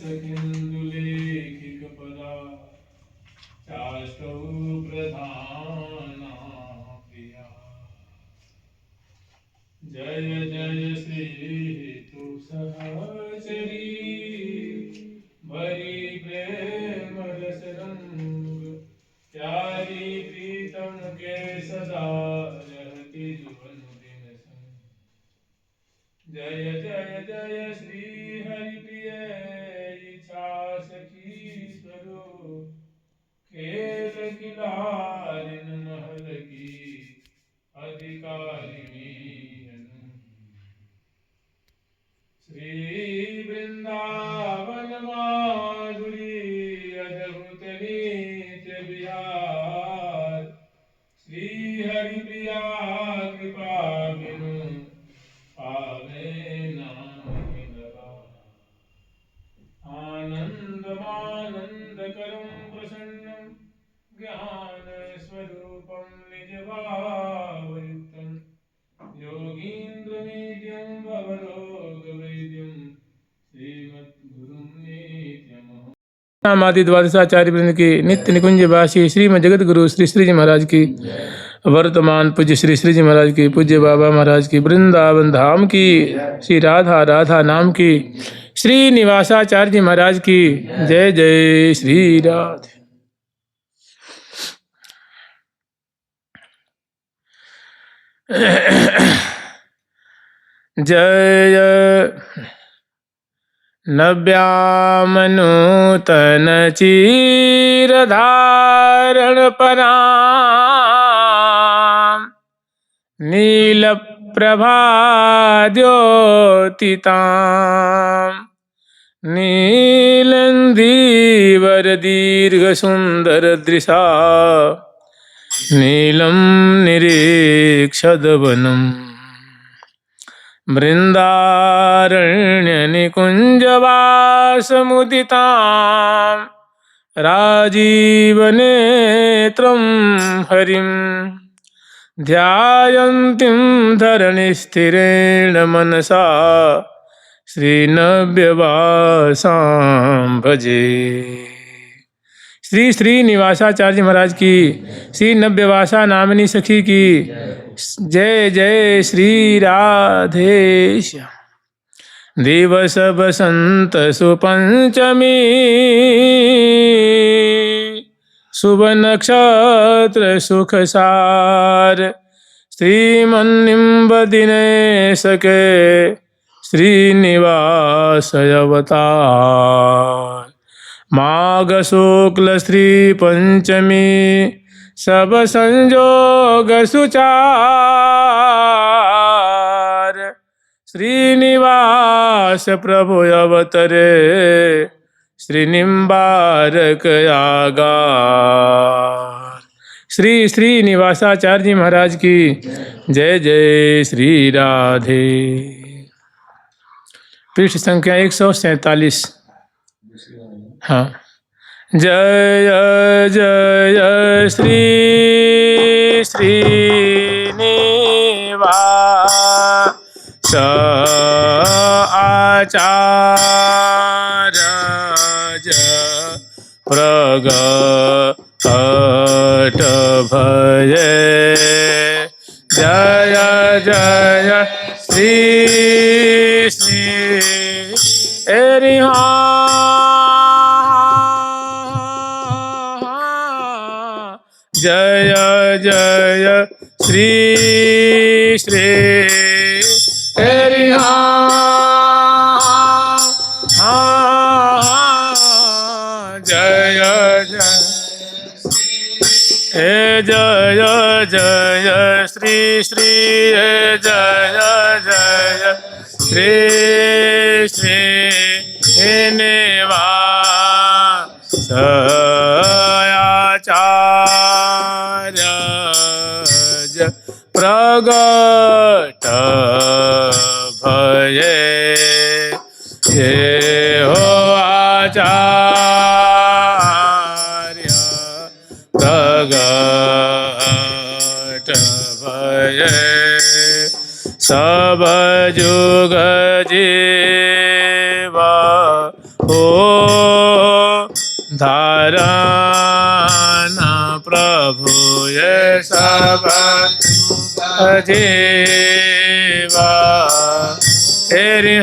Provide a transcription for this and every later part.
सखिन्दुलेखिकपदा चाष्टौ प्रधाना प्रिया। जय जय श्री तु सहचरी भरी प्रेम रस रंग प्यारी प्रीतम के सदा रहती जुबन दिन संग। जय जय जय श्री हरि प्रिय इच्छा सखी स्वरूप खेल खिलारिन महल की अधिकारिणी श्री वृंदावन माधुरी अद्भुत नित्य विहार श्री हरि प्रिया कृपा बिनु पावे नाहि लगा। आनंद करम प्रसन्नम ज्ञान स्वरूपम निज भावयुक्तम योगीन्द्र नित्यं भवरोग वैद्यं श्रीमद्गुरुं नित्यम्। नामादि द्वादशाचार्य वृंद की नित्य निकुंज वासी श्रीमद् जगत गुरु श्री श्री जी महाराज की, वर्तमान पूज्य श्री श्री जी महाराज की, पूज्य बाबा महाराज की, वृंदावन धाम की, श्री राधा राधा नाम की, श्री निवासाचार्य जी महाराज की जय जय श्री राधे। जय नव्यामनूतन चीरधारण पराम नील प्रभाद्योतिताम नीलंदीवर दीर्घ सुंदर दृशा नीलम निरीक्षदवनम् बृन्दारण्यनिकुञ्जवासमुदितां राजीवनेत्रं हरिं ध्यायन्तीं धरणिस्थिरेण मनसा श्रीनव्यवासां भजे। श्री श्री निवासाचार्य महाराज की, श्री नव्यवासा नामिनी सखी की जय जय श्री राधेश। दिवस बसंत सुपंचमी शुभ नक्षत्र सुखसार श्रीमन्निम्ब दिनेशके श्रीनिवास अवतार। माघ शुक्ल श्री पंचमी सब संजोग सुचार श्रीनिवास प्रभु अवतरे श्रीनिम्बारक आगार। श्री श्री निवासाचार्य जी महाराज की जय जय श्री राधे। पृष्ठ संख्या 147। हाँ। जय जय श्री श्रीनिवास आचार्य प्रगट भये। जय जय श्री श्री एरिहा जय जय श्री श्री एरिहा जय जय जय जय श्री श्री जय जय श्री श्री निवास आचार्य प्रगट भये। ये हो आचार्य प्रगट भये। सब जुग जीवा हो धारणा प्रभु ये सब जीवा तेरी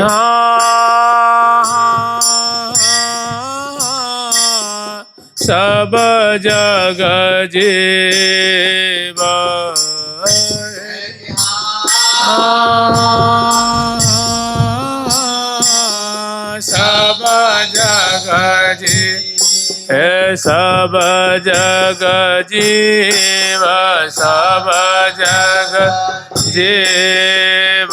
सब जग जीवा सब जग जी सब जग जीव सब जग जीव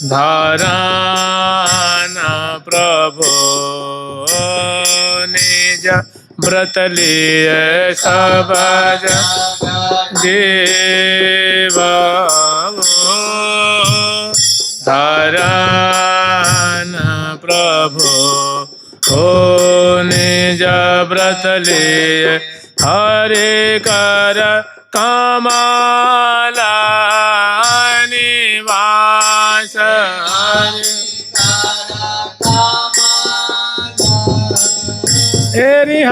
धारणा प्रभु निज व्रत लिए सब जग जीव धारणा प्रभु निज व्रत लिए हरे कर कमला निवास हरि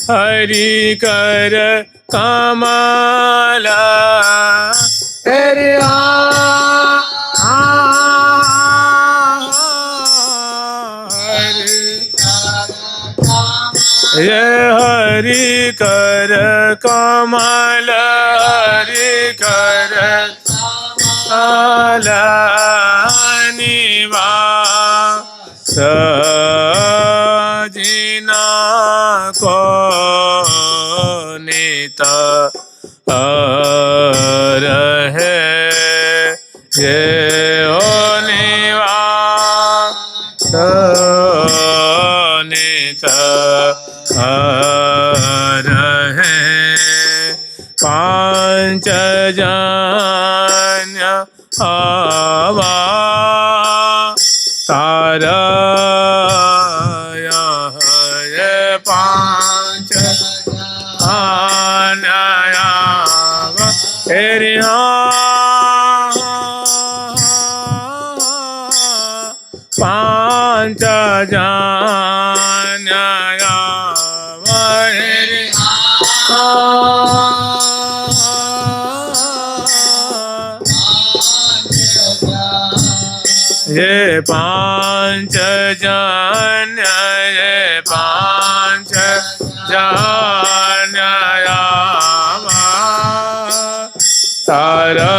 हरि कर कमला हरि ये हरि कर कमल हरि कर कमल निवास जिना को नित रहे ये ओ निवास नित रहे पांच जन्य आवा तारा ये पांच आनयावा तेरी पांच जन्ययावा ये पांच जन्य ये पांच जन्ययावा तारा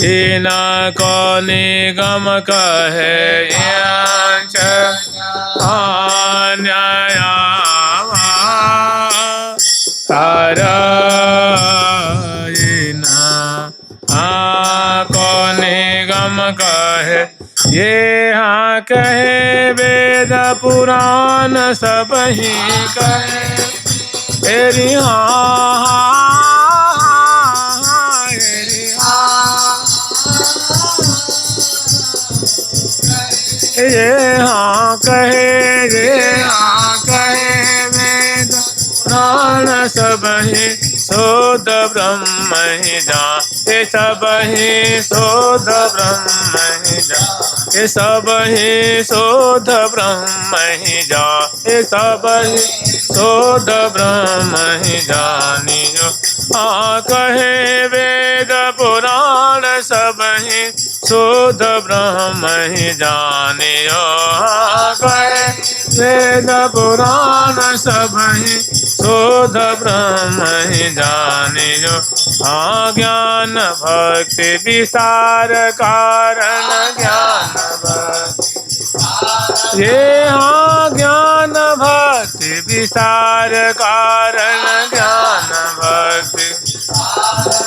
इना को निगम कहे यांच आन्यायावा तारा इना को निगम कहे ये हाँ कहे वेद पुराण सब ही कहे तेरी ये हाँ कहे वेद पुराण सब ही शोध ब्रह्म ही जान ये सब ही शोध ब्रह्म ही जान ये सब ही शोध ब्रह्म ही जान ये सब ही शोध ब्रह्म ही जानियो हाँ कहे वेद पुराण सब ही शोध ब्रह्म ही जानियो हाँ कहे वेद पुराण सब ही शोध ब्रह्म ही जानियो हाँ ज्ञान भक्ति विस्तार कारण ज्ञान भक्ति ये हाँ ज्ञान भक्ति विस्तार कारण ज्ञान भक्ति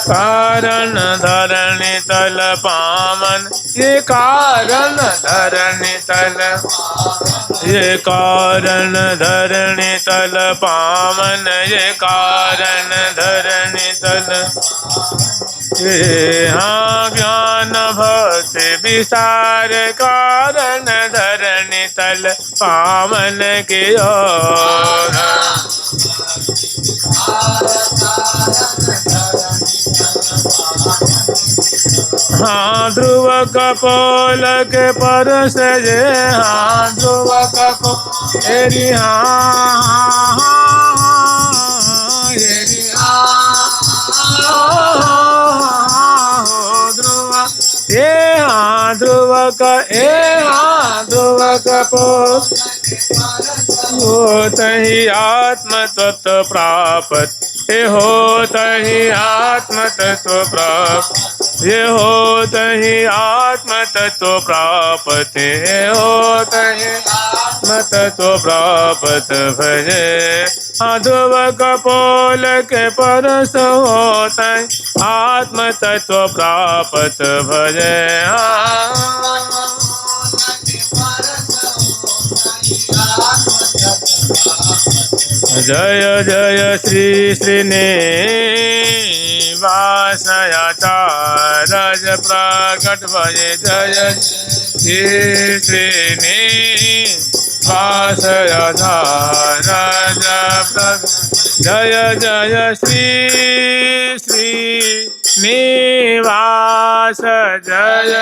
कारण धरणी तल पावन ये कारण धरणी तल ये कारण धरणी तल पावन ये कारण धरणी तल ये हाँ ज्ञान भक्ति विस्तार कारण धरणी तल पावन के ओर हाँ ध्रुव कपोल के परस जे हाँ ध्रुव कपोल हेरी हाँ हेरी ध्रुव ध्रुव कपोल होत ही आत्म तत्व प्राप्त ये होत ही आत्म तत्व प्राप्त ये होत ही आत्म तत्व प्राप्त ये होत ही आत्म तत्व प्राप्त भजे ध्रुव कपोल के परस होत आत्म तत्व प्राप्त भजे जय जय श्री श्रीनिवासयाचार्य प्रकट भजे जय श्री श्रीनिवासयाचार्य प्रकट जय जय श्री श्रीनिवास जय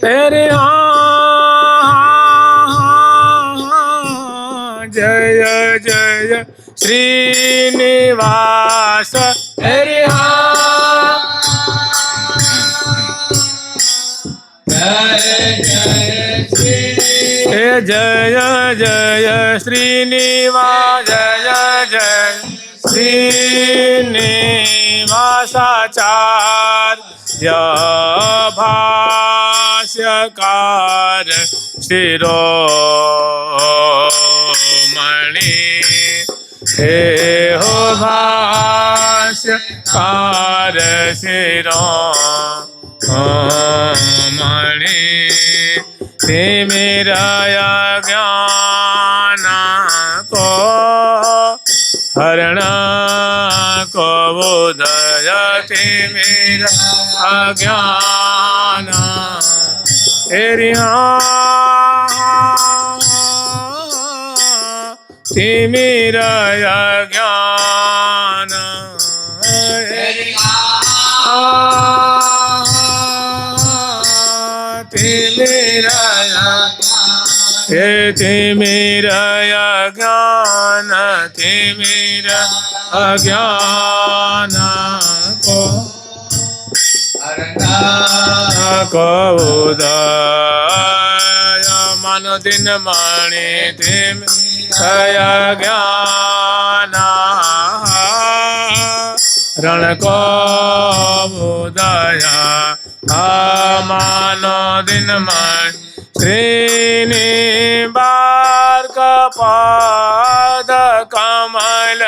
तेरे जय जय श्रीनिवास हरि जय जय श्रीनिवास जय जय श्रीनिवासाचार्य भाष्यकार शिरोमणि हे हो भाष्यकार शिरोमणि ते मेरा ज्ञान को हरण को बोधयति मेरा अज्ञान मेरा ज्ञान मेरा ज्ञान ते मेरा अज्ञान को उदय मन दिन मणि ते मेरा ज्ञान रण को उदय मान दिन मणि श्रीनिवास पाद कमल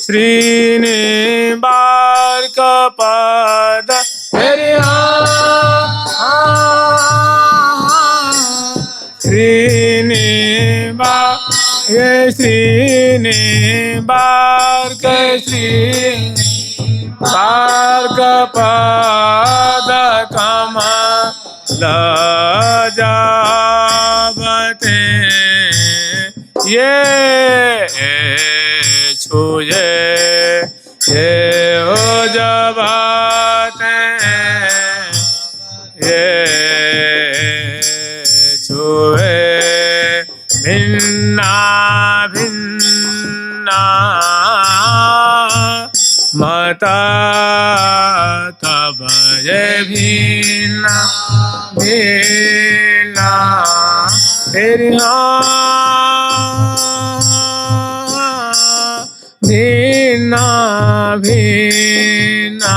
श्रीनिवास पाद श्रीनिवास ये श्रीनिवास श्रीनिवास पाद कमल जावते ये छुए ये हो जावते ये छुए भिन्ना भिन्ना मता तब ये भिन्ना भिन्ना भिन्ना भिन्ना भिन्ना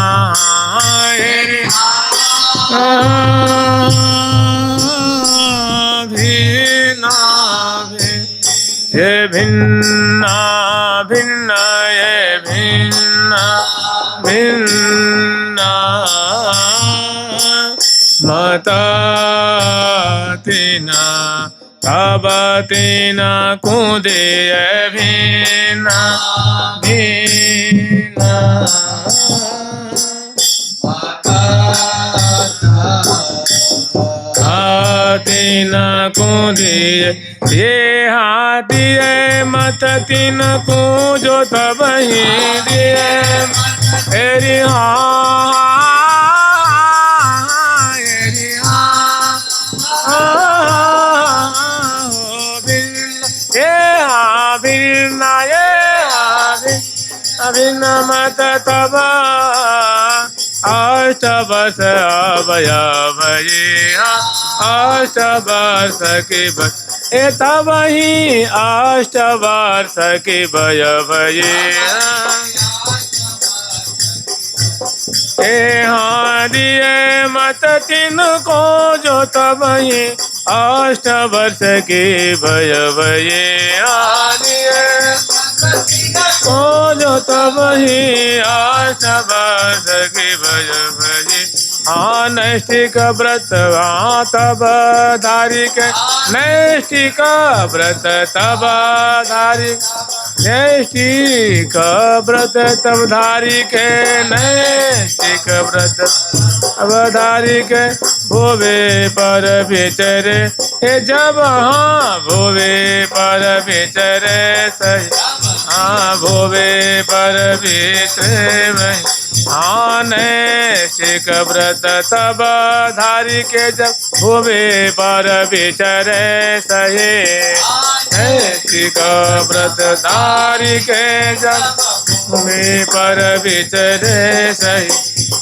ये भिन्ना भिन्ना ये भिन्ना भिन्ना मता तीना तब तीना कूदे भिन्ना भिन्ना तीन को दिए, ये हाथ दिए मत तीन को जो तब ही दिए, एरी अभिन्न मत तब अष्ट वर्ष अवयव ये, अष्ट वर्ष के ए तब ही अष्ट वर्ष के वयव ये, हाँ दिए मत तीन को जो तब ही अष्ट वर्ष के वयव ये, दिए को जो तब ही अष्ट वर्ष के वयव ये, हाँ नैष्ठिक व्रत हाँ तब धारी के, नैष्ठिक व्रत तब धारी, नैष्ठिक व्रत तब धारी के, नैष्ठिक व्रत अवधारी के, भोवे पर विचरे हे जब, हाँ भोवे पर विचरे सही, हाँ भोवे पर विचरे वही, हाँ नैष्ठिक व्रत तब धारी के, जब भोवे पर विचरे सही, नैष्ठिक व्रत धारी के, जब भूमि पर विचरे सही,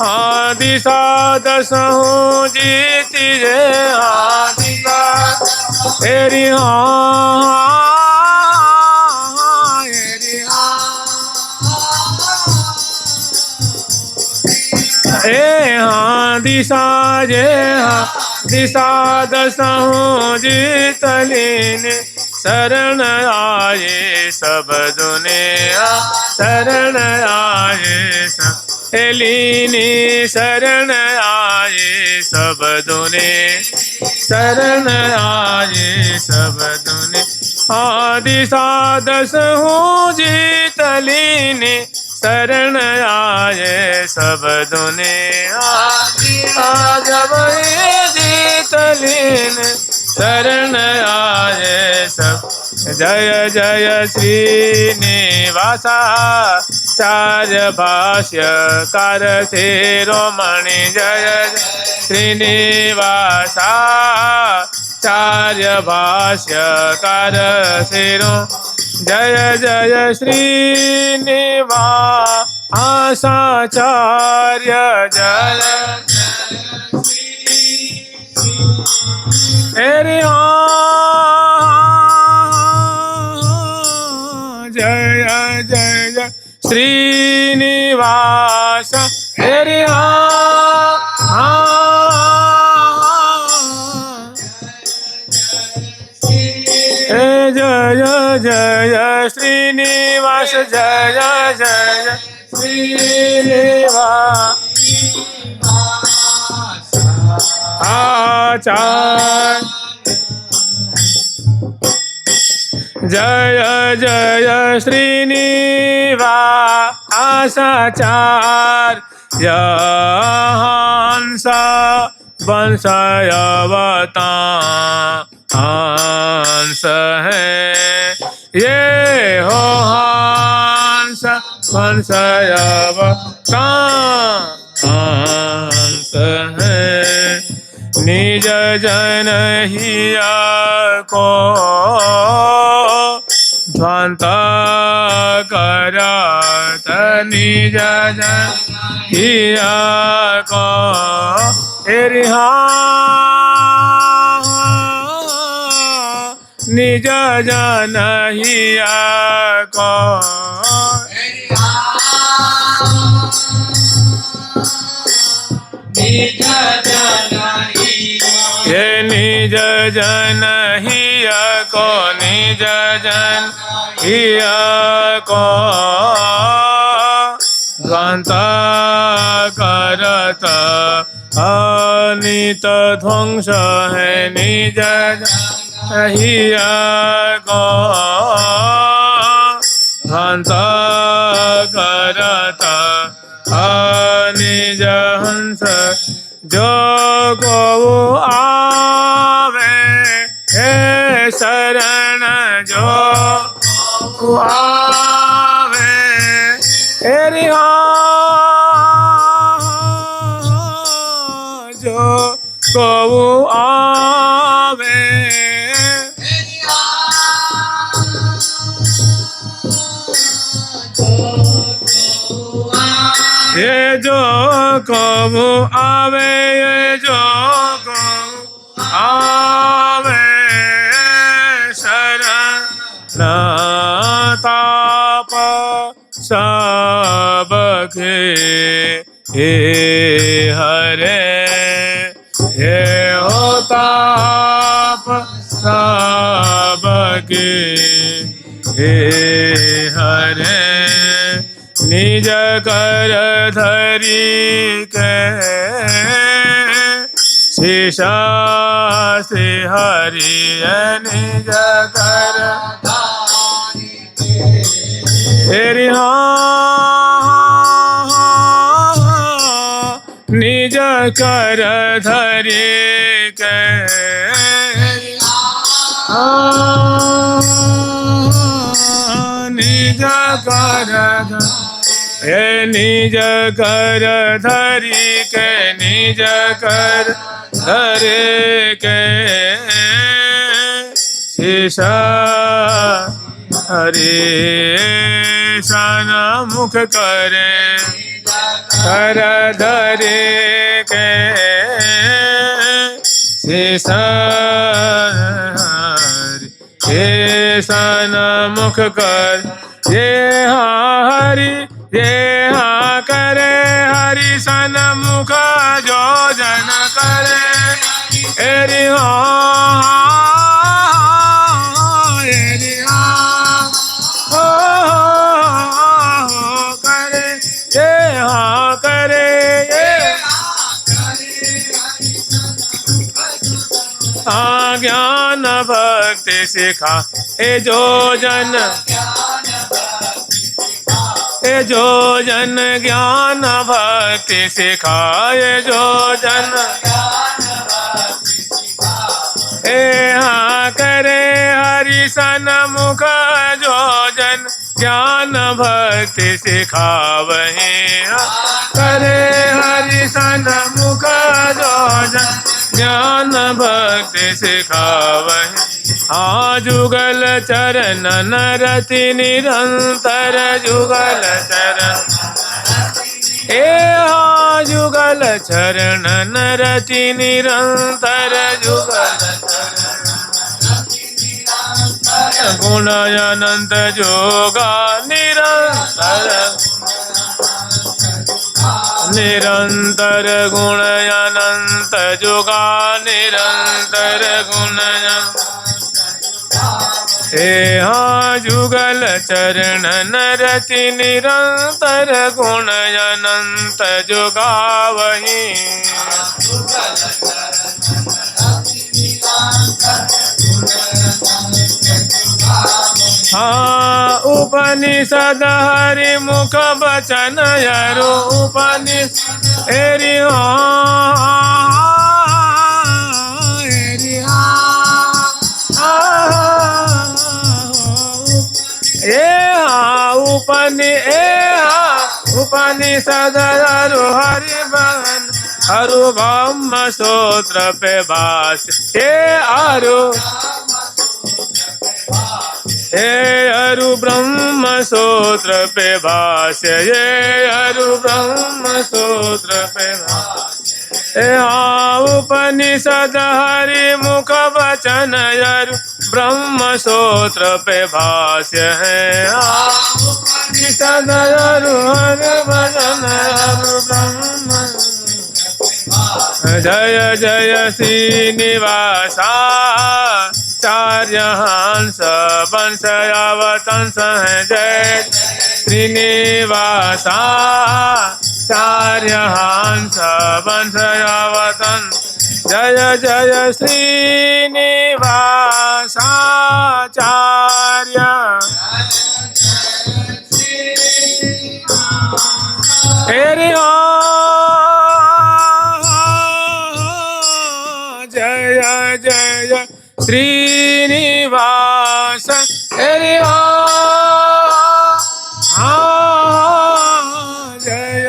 हाँ दिशा दसहु जीती जे, हाँ दिशा तेरी हाँ दिशा जे, हाँ दिशा दसहु जीतलीन, शरण आए सब दुनिया, शरण आए सब लीनी, शरण आए सब दुनिया, शरण आए सब दुनिया, दिशा दसहु जीतलीनी, शरण आए सब दुनिया, जब जीतलीन शरण आए सब, जय जय श्रीनिवासा चार्य भाष्यकार शिरोमणि, जय जय श्रीनिवासा चार्य भाष्यकार शिरो, जय जय श्रीनिवासाचार्य, जय जय जय जय जय श्रीनिवास, हरि जय जय श्रीनिवास, जय जय श्रीनिवास आचार्य, जय जय श्रीनिवास आचार्य, हंस वंशयवता हंस है ये, हो हंस वंशयवता हंस है, निज जन हिया को ध्वंत करत, निज जन हिया को निज जन हिया को, ये निज जन हिया को, निज जन हिया को ध्वंत करत, अनित ध्वंस है निज जन हिया को ध्वंत करत, निज हंस जो गो आवे जो आवे तेरी जो को आवे ये जो को आवे ये जो को आवे शरण ताप सबके हे हरे हे हो ताप सबके हे हरे निज कर धरी के शेषा से हरि निज कर तेरी निज कर धरी के निज कर हे निज कर धरी के निज कर धरे के शेषा हरे सन मुख करे कर धरे के शेषा हे सन मुख कर ये हरि ये करे हरि सन मुख जो जन करे एरि करे ये करे ये ज्ञान भक्ति सिखा ए जो जन जो जन ज्ञान भक्ति सिखाए जो जन हाँ करे हरि सन मुख जो जन ज्ञान भक्ति सिखावहे करे हरि सन मुख जो जन ज्ञान भक्ति सिखावहे हाँ जुगल चरण नरति निरंतर जुगल चरण हाँ जुगल चरण नरति निरंतर जुगल गुण अनंत जोगा निरंतर निरंतर गुण अनंत जोगा निरंतर गुण हाँ जुगल चरण नरति निरंतर गुण अनंत जोगावहि हाँ उपनिषद हरि मुख बचन यरु उपनिषद एरि उपनिषद हरु हरि बन हरु ब्रह्म सूत्र पे भाष हे हरु अरु ब्रह्म सूत्र पे भाष्य ये अरु ब्रह्म सूत्र पे भाष्य हाँ उपनिषद हरि मुख वचन अरु ब्रह्म सूत्र पे भाष्य है उपनिषद अरु हरि वचन अरु ब्रह्म जय जय श्रीनिवासा चार्य हंस वंश अवतंस है जय श्रीनिवासा चार्य हंस वंश अवतंस जय जय श्रीनिवासा चार्य तेरे जय जय श्रीनिवासा श्रीनिवास हरि जय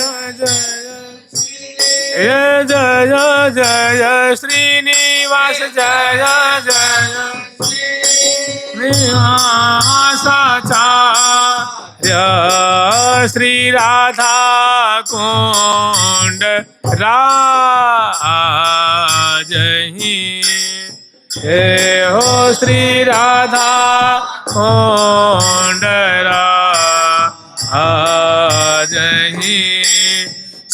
जय जय जय श्रीनिवास जय जय श्रीनिवासाचार्य श्री राधा कुंड राजही हे हो श्री राधा कुंड राजही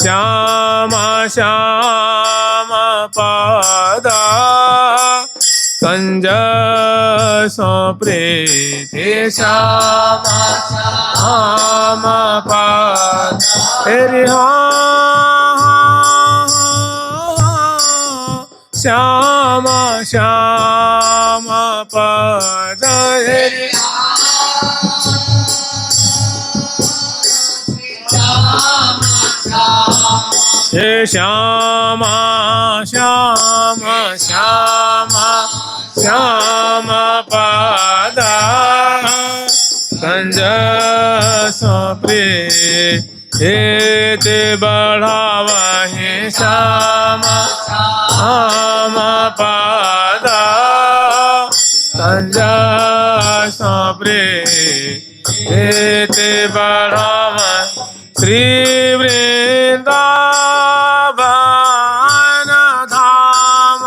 श्याम श्याम पादा कंज प्रीति श्याम श्याम पाद श्याम श्याम पद हे श्याम श्याम श्याम श्याम पद कंज प्रीत बढ़ावहि श्याम श्याम पद कंज प्रीत बढ़ाव श्री वृंदावन धाम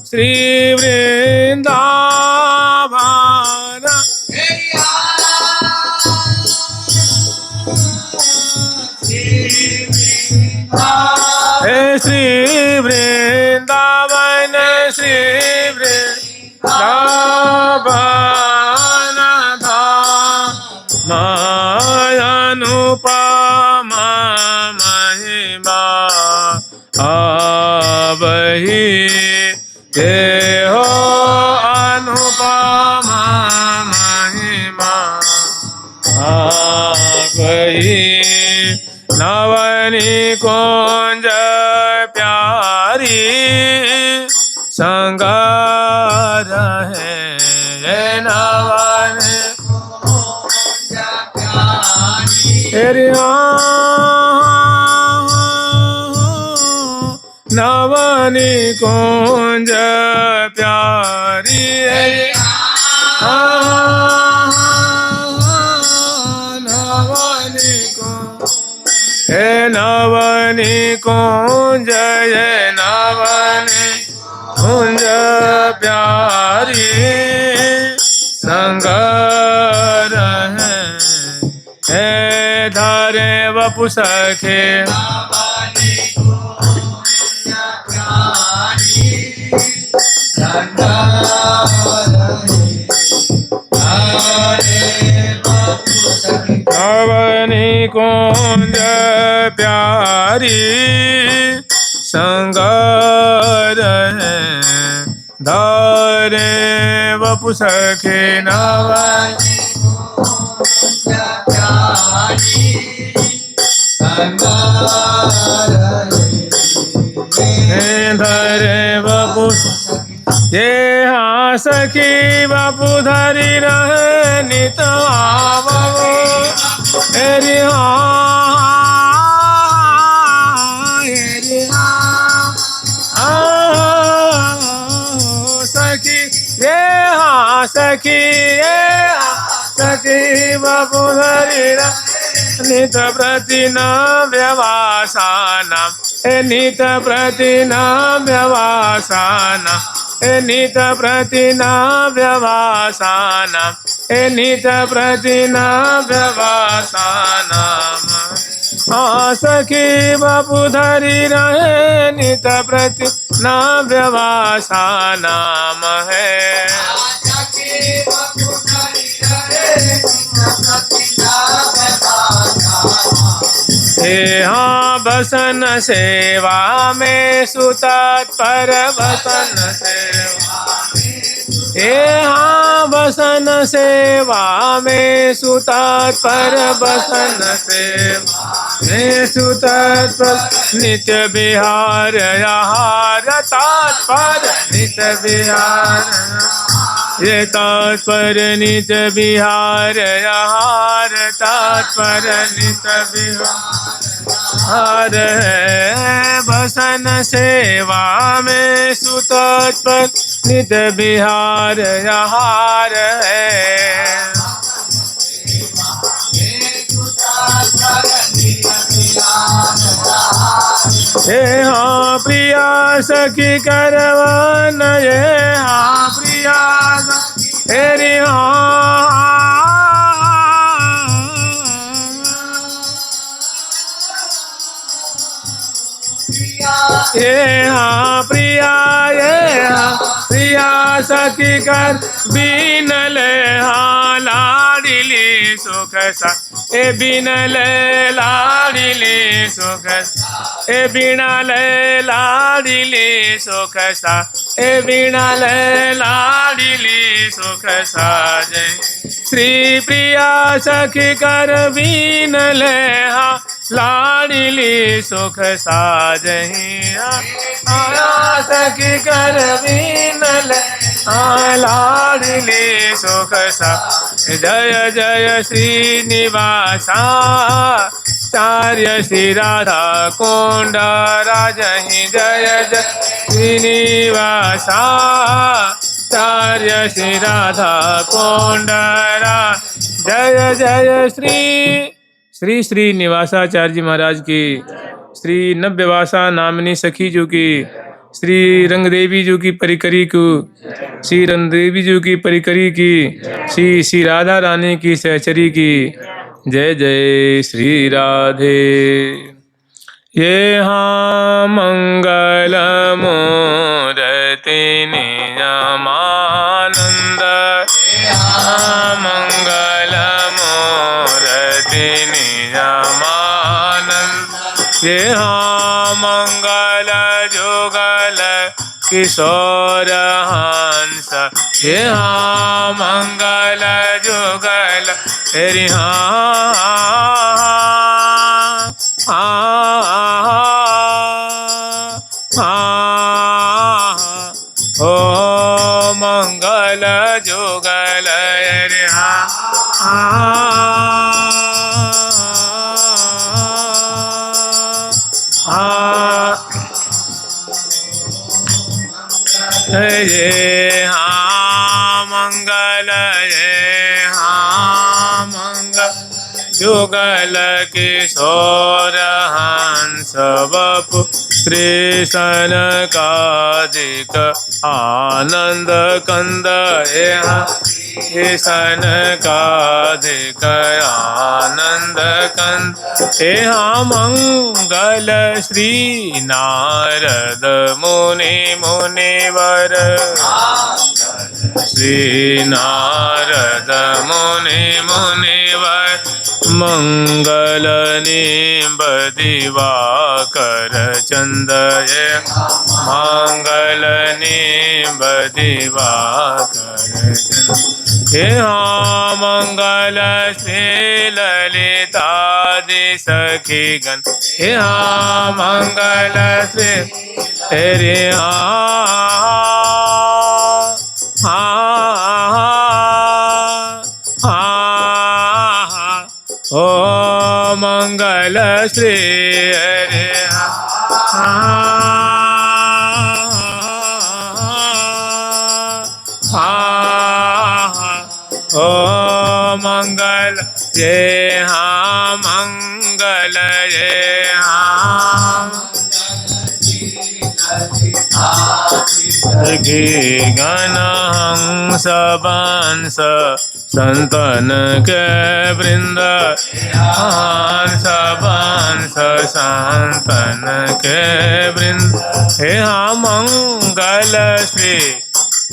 श्री वृंदावन श्री वृंदावन श्री वृंदावन धाम अनुपमा महिमा आवहि हे हो अनुपमा महिमा आवहि नवनी कुंज प्यारी संग रहे नवनी कुंज प्यारी नवनी कुंज प्यारी नवनी कुंज नवनी कुंज प्यारी संग रहे धरे वपु सखे नवनी कुंज प्यारी संग रहे धरे वपु सखे नवनी कुंज प्यारी संग रहे धरे वपु ये हाँ सखी बापू धरी रहे नित आवो एरि सखी ये हाँ सखी बापू धरी रहे नित प्रति न व्यवासाना नित प्रति न व्यवासाना नित प्रति न व्यवासाना नित प्रति न व्यवासाना सखी बापू धरी रहे नित प्रति न व्यवासाना है हे हाँ बसन सेवा में सुतत्पर बसन सेवा हे हाँ बसन सेवा में सुतत्पर बसन सेवा तत्पर नित्य विहार आहार तत्पर नित्य विहार ये तत्पर नित्य विहार आहार तत्पर नित्य विहार है बसन सेवा में सुतत्पर नित्य विहार आहार है हे हाँ प्रिया सखी करवन ये हाँ प्रिया तेरी ये हाँ प्रिया ये हाँ प्रिया सखी कर बीनल हाँ लाडिली सुख सा ए बीनल लाडिली सुख ए बीणाल लाडिली सुख सा ए बीणाल लाडिली सुख साजे श्री प्रिया सखी कर बीनल हाँ लाडिली सुख साजही सखी कर बीनल लाडिली सुख सा जय जय श्रीनिवासा चार्य श्री राधा कुंड राजहि जय जय श्रीनिवासा चार्य श्री राधा कुंड जय जय श्री श्री निवासाचार्य जी महाराज की श्री नव्यवासा नामनी सखी जो की श्री रंगदेवी जी की परिकरी को श्री रंगदेवी जी की परिकरी की श्री राधा रानी की सहचरी की जय जय श्री राधे ये हाँ मंगल मूर्ति नियमानंद मंगल मूर्ति नियमानंद ये हाँ मंगल जुगल किशोर हंस ये हाँ मंगल जुगल तेरी ओ मंगल जुगल रे ये हाँ मंगल ये हाँ मंगल जुगल किशोर हंस बपु श्री सनकादिक आनंद कंद ये सनकादिक आनंद कंद यहाँ मंगल श्री नारद मुनि मुनिवर श्री नारद मुनि मुनिवर मंगल निम्ब दिवाकर चंदय मंगल निम्ब दिवाकर चंद यहाँ मंगल श्री ललितादि सखी गण यहाँ मंगल श्री तेरे ओ मंगल श्री हरे ओ मंगल ये हाँ मंगल ये हाँ गण हंस बंस संतन के वृंद हंस बंस संतन के वृंद हे हाँ मंगल श्री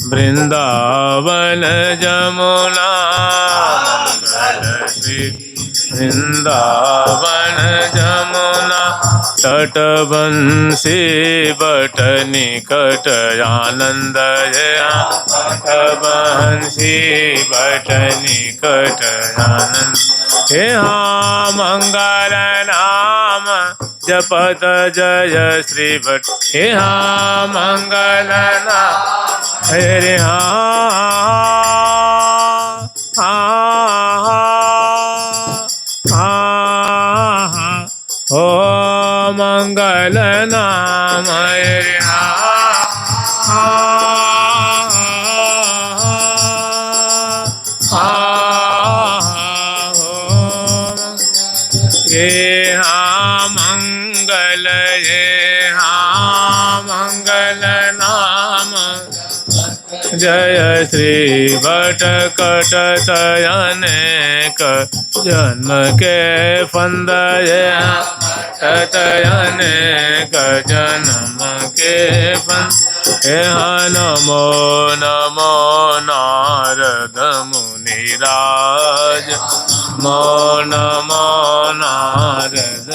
वृंदावन जमुना मंगल श्री वृंदावन जमुना तट बंसी बट निकट आनंद तट बंसी बट निकट आनंद हे हाँ मंगल नाम जपत जय श्री भट्ट हे हाँ मंगल नाम हरे ओ मंगल नाम हरे ये हाँ मंगल ये हाँ मंगल नाम जय श्री भट्ट कटत अनेक जन्म के फंद अनेक जन्म के फंद हाँ नमो नमो नारद मुनिराज नमो नारद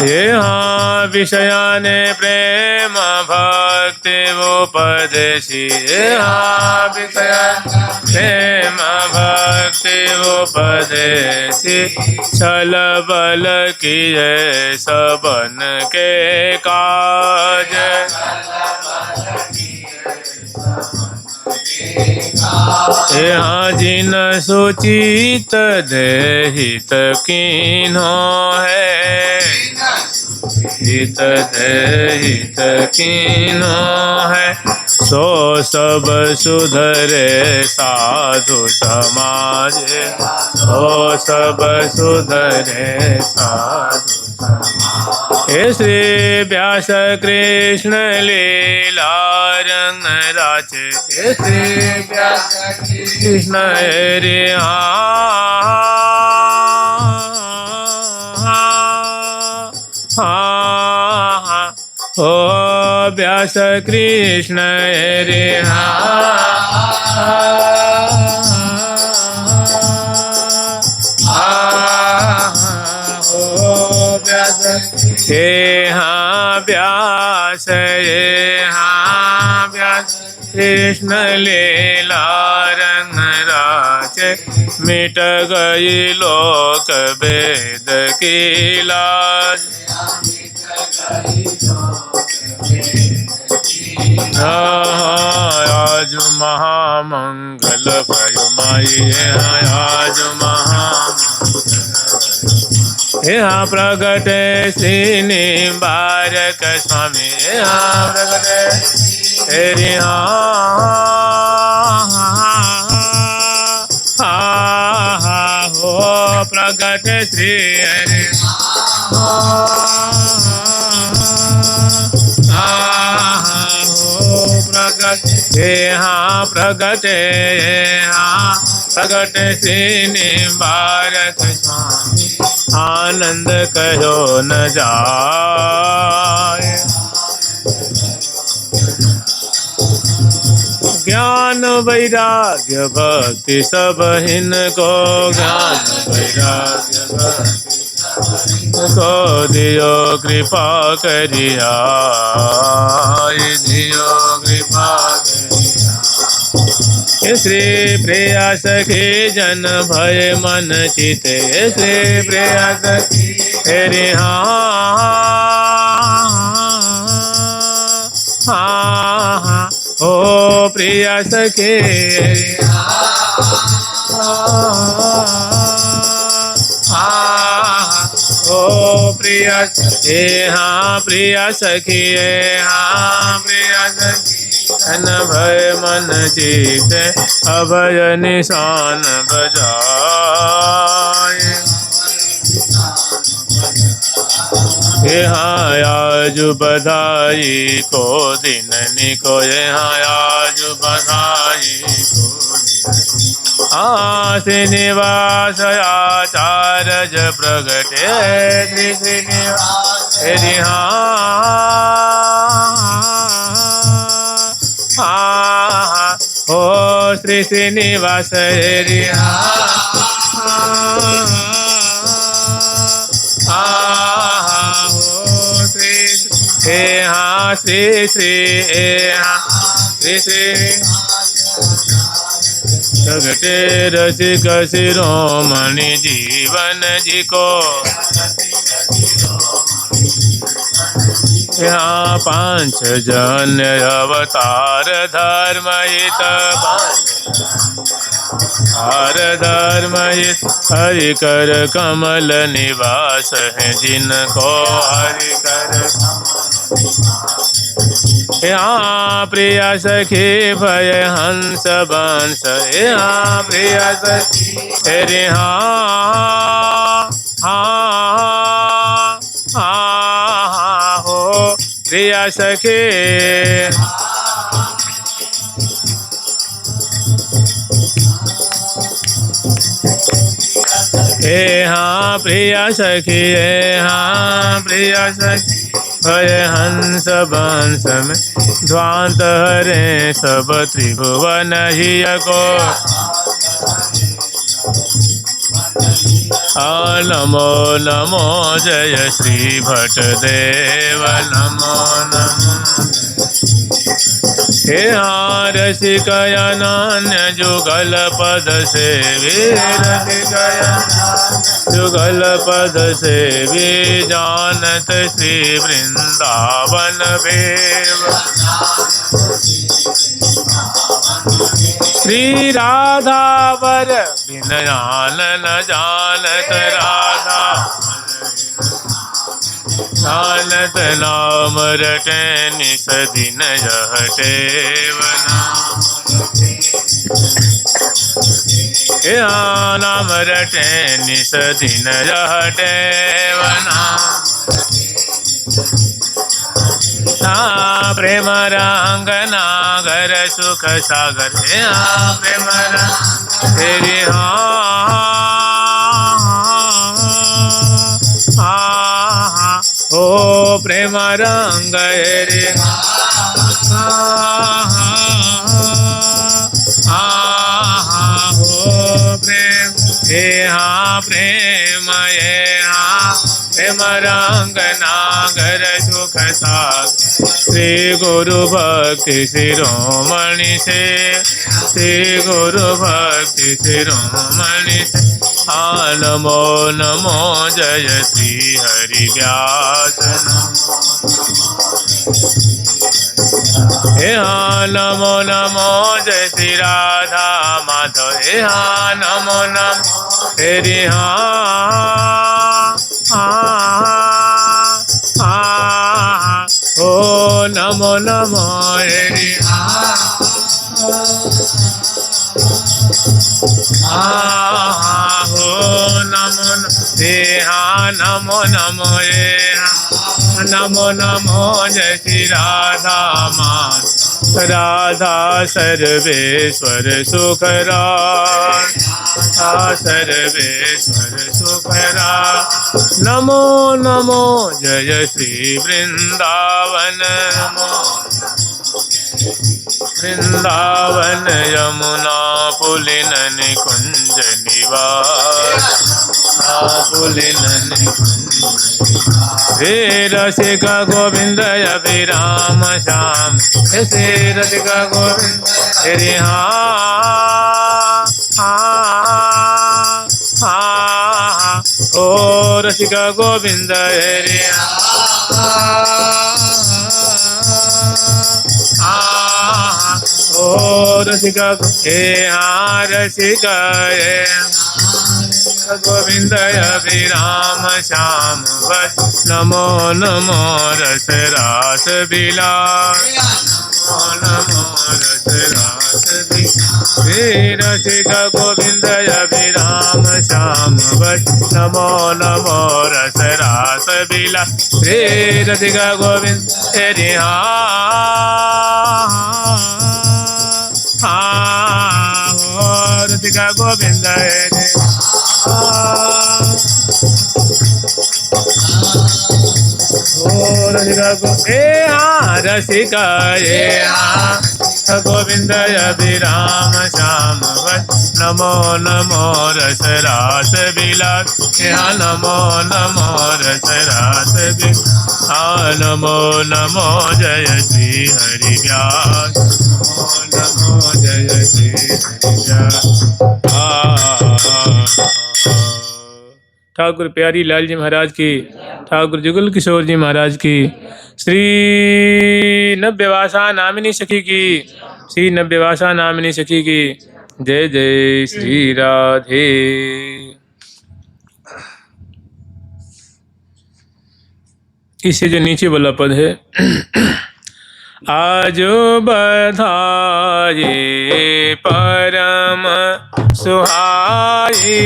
ये हाँ विषयाने प्रेम भक्ति उपदेशी ये हाँ विषयाने प्रेम भक्ति उपदेशी छल बल किए सबन के काज यहाँ जिन सुचित देहित कीन्हो है हित देहित कीन्हो है सो सब सुधरे साधु समाज सो सब सुधरे साधु हे श्री व्यास कृष्ण लीला रंग राचे हे श्री व्यास कृष्ण हरि ओ व्यास कृष्ण हरि हे हाँ व्यास ये हाँ व्यास कृष्ण लीला रंग राचे मिट गई लोक वेद की लाज आज महामंगल भयो माई आज यहाँ प्रगट श्री बारक स्वामी यहाँ प्रगट तेरी हो प्रगट श्री हरि प्रगट यहाँ प्रगट यहाँ प्रगट श्री बारक स्वामी आनंद कहो न जाए ज्ञान वैराग्य भक्ति सब इनको ज्ञान वैराग्य भक्ति को दियो कृपा करिया दियो कृपा करिया श्री प्रिया सखी जन भय मन चिते श्री प्रिया सखी तेरी ओ प्रिया सखी ओ प्रिया प्रिया सखी प्रिया सखी धन भय मन चित अभय निशान बजाए यहाँ आजु बधाई को दिन निको यहाँ आजु बधाई को श्रीनिवास आचार्य प्रगटे श्रीनिवास ओ श्री श्रीनिवास श्री श्री श्री श्री प्रगटे रसिक शिरोमणि जीवन जी को यहाँ पांच जन अवतार धर्महित धर्महित हरि कर कमल निवास है जिनको हरि कर यहाँ प्रिय सखी भय हंस बंस यहाँ प्रिय सखी तेरे हो प्रिय सखी हाँ प्रिय सखी हाँ प्रिय सखी भय हंस बंस में ध्वांत हरे सब त्रिभुवन ही को नमो नमो जय श्री भट्ट देव नमो नमो हे रसिक अनन्य जुगल पद से जुगल पद से भी जानत श्री वृंदावन भेव श्री राधा वर बिनयान न जानत राधा जानत नाम रटे निस दिन यह टेवना नाम रटे निस दिन यह टेवना प्रेम रंग नागर सुख सागर प्रेम रंग तेरी ओ प्रेम रंग रे हो प्रेम प्रेम प्रेम रंग नागर सुख सागर श्री गुरु भक्ति शिरोमणि से श्री गुरु भक्ति शिरोमणि से नमो नमो जय श्री हरि व्यास नमो नमो जय श्री राधा माधव नमो नमो तेरी ओ नमो नमो हरि हो नमो नमो नमो नमो नमो जय श्री राधा मान राधा सर्वेश्वर सुखरा सर्वेश्वर सुखरा नमो नमो जय श्री वृंदावन वृंदावन यमुना पुलिन निकुंज निवास पुलिन हे रसिक गोविंद अभिराम श्याम हे रसिक गोविंद तेरे ओ रसिक गोविंद हरे ओ रसिक रसिक गोविंद अभिराम श्याम नमो नमो रस रास बिलास नमो रस रास रसिक गोविंद अभिराम श्याम नमो नमो रस रास बिलास रसिक गोविंद तेरे रसिक गोविंद रसिक गोविंद अभिराम श्याम नमो नमो रस रास बिलास नमो नमो रस रास नमो नमो जय श्री हरि व्यास, नमो जय श्री हरि व्यास। ठाकुर प्यारी लाल जी महाराज की, ठाकुर जुगल किशोर जी महाराज की, श्री नव्यवासा नामिनी सखी की, श्री नव्यवासा नामिनी सखी की जय जय श्री राधे। इससे जो नीचे वाला पद है, आजो बधाये परम सुहाये,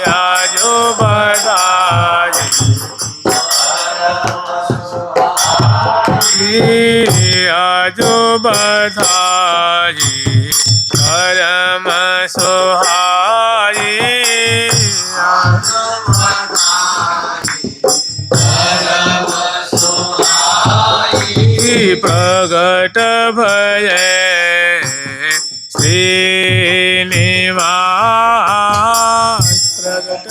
आजो बधाये आजो बधाये परम सुहाये, प्रगट भये श्रीनिवास, प्रगट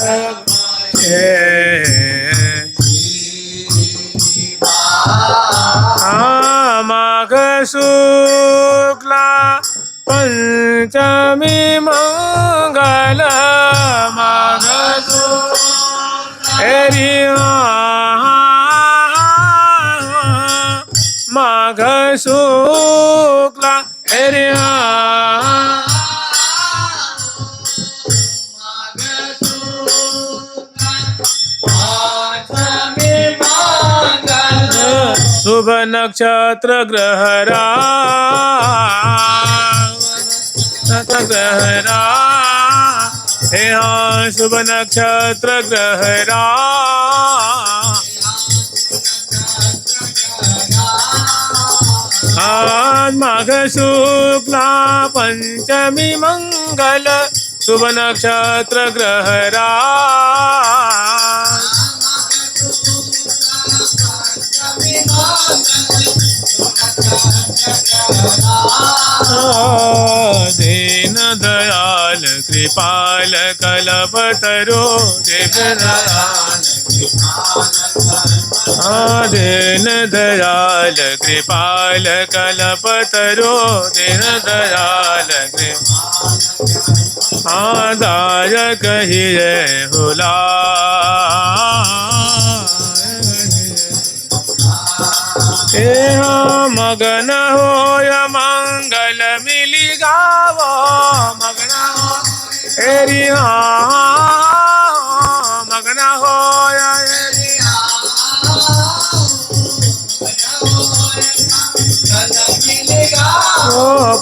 माघ शुक्ला पंचमी मंगल, माघ माघ शुक्ला शुभ नक्षत्र ग्रहरा, शुभ नक्षत्र ग्रहरा, माघ शुक्ला पंचमी मंगल, शुभ नक्षत्र ग्रहरा, दीन दयाल कृपाल कल्पतरो दीन दयाल कृपाल कल्पतरो, दीन दयाल दायक ही हुला, मगन होय मंगल मिली गावो, मगन हेरी मगन होय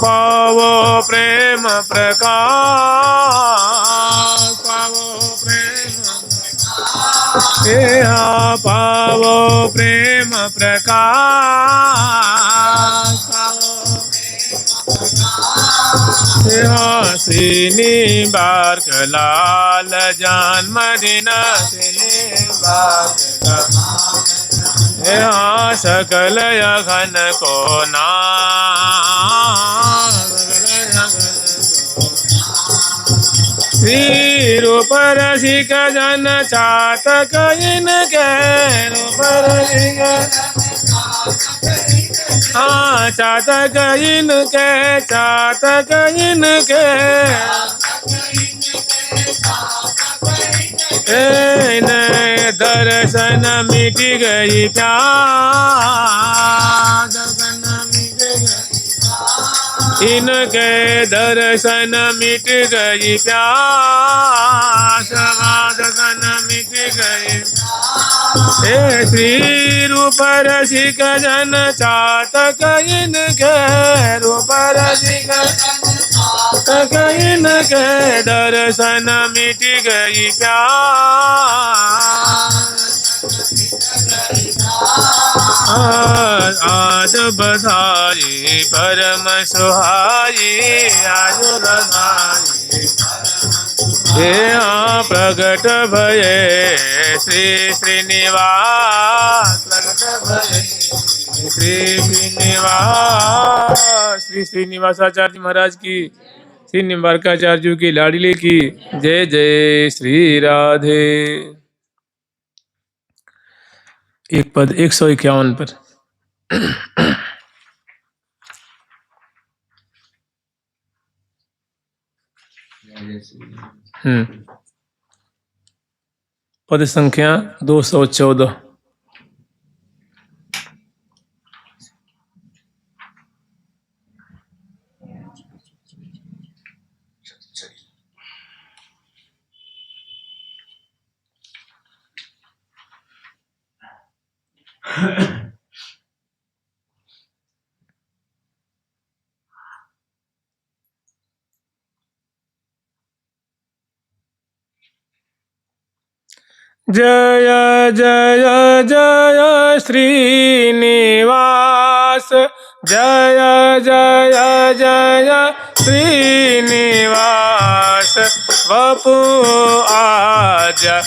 पावो प्रेम प्रकाश, पावो प्रेम पावो प्रेम प्रकाश, श्रीनी बार्क लाल जन्मदिन, सकल यघन को श्री रूप रसिक जन चातक इनके, रूप रसिक चातक इनके, चातक इनके दर्शन मिट गई प्यास, इनके दर्शन मिट गई प्यास, दर्शन मिट गई। श्री रूप रसिक जन चातक इनके, रूप रसिक चातक इनके दर्शन मिट गई प्यास। आज बधाई परम सुहाई, आज बधाई प्रगट भये श्री श्रीनिवास, प्रगट भये श्री श्रीनिवास। श्री श्रीनिवासाचार्य महाराज की, श्री निम्बारकाचार्य की लाडली की जय जय श्री राधे। एक पद 151 पर। पद संख्या 214। जय जय जय श्रीनिवास, जय जय जय श्रीनिवास, वपु आद्याचार्य।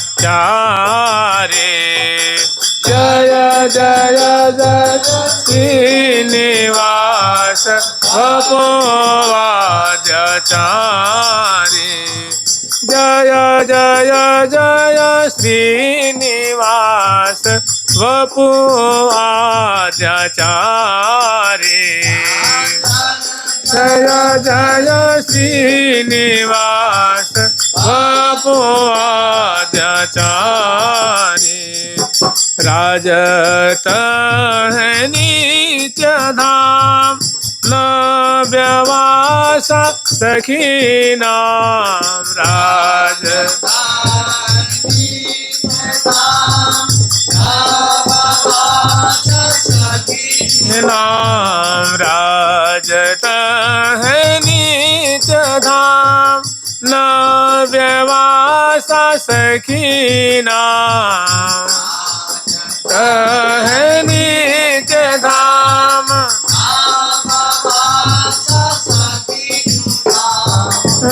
जय जय जय श्रीनिवास, वपु आद्याचार्य। जय जय जय श्रीनिवास, वपु आद्याचार्य। जय जय श्रीनिवास, वपु आद्याचार्य। राजत है नित्य धाम, न व्यवास सखी नाम। राज नाम राजत है नित्य धाम, न व्यवास सखी नाम। है नित्य धाम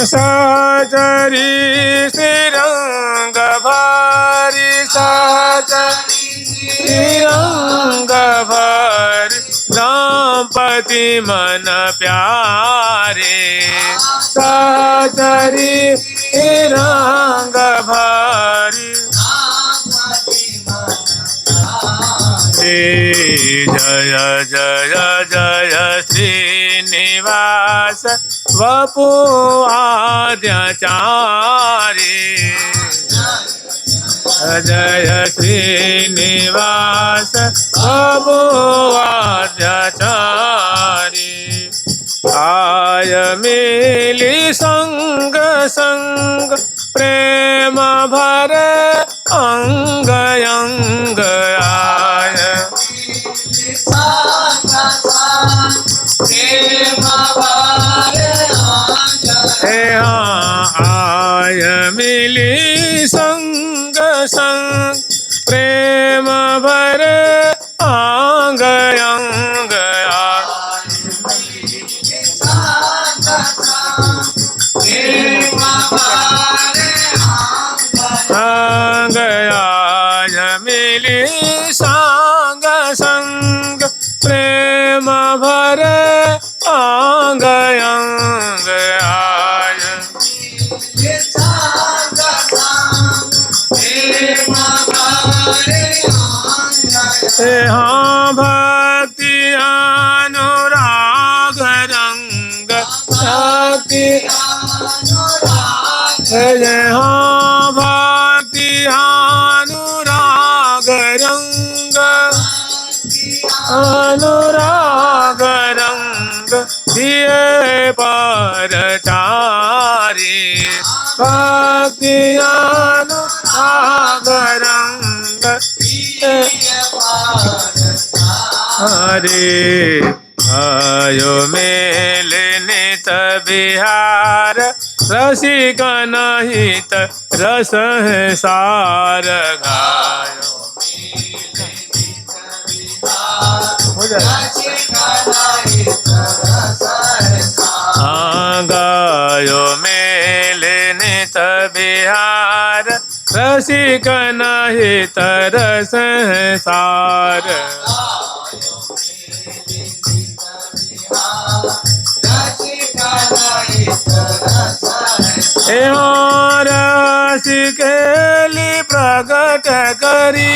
साचरी श्रीरंग भारी, साचरी रंग भारी, रामपति मन प्यारे। साचरी रंग भारी, जय जय जय श्रीनिवास, वपु आद्याचार्य। जय श्रीनिवास, वपु आद्याचार्य। आय मिली संग संग, प्रेम भर अंग अंग। आय आय मिली संग संग, प्रेम भर अंग अंग। अंग आय मिली संग संग, प्रेम भर अंग अंग। आय हाँ भक्ति अनुराग रंग, भक्ति हाँ भक्ति अनुराग रंग, अनुराग रंग दिए परचारी। भक्ति अनुराग रंग हरे। आयो मेल नित बिहार, रसिक नहित रस है सार। गायो गायो मेल नित बिहार, रसिक नहित रस है सार। रसिकेली प्रगट करी,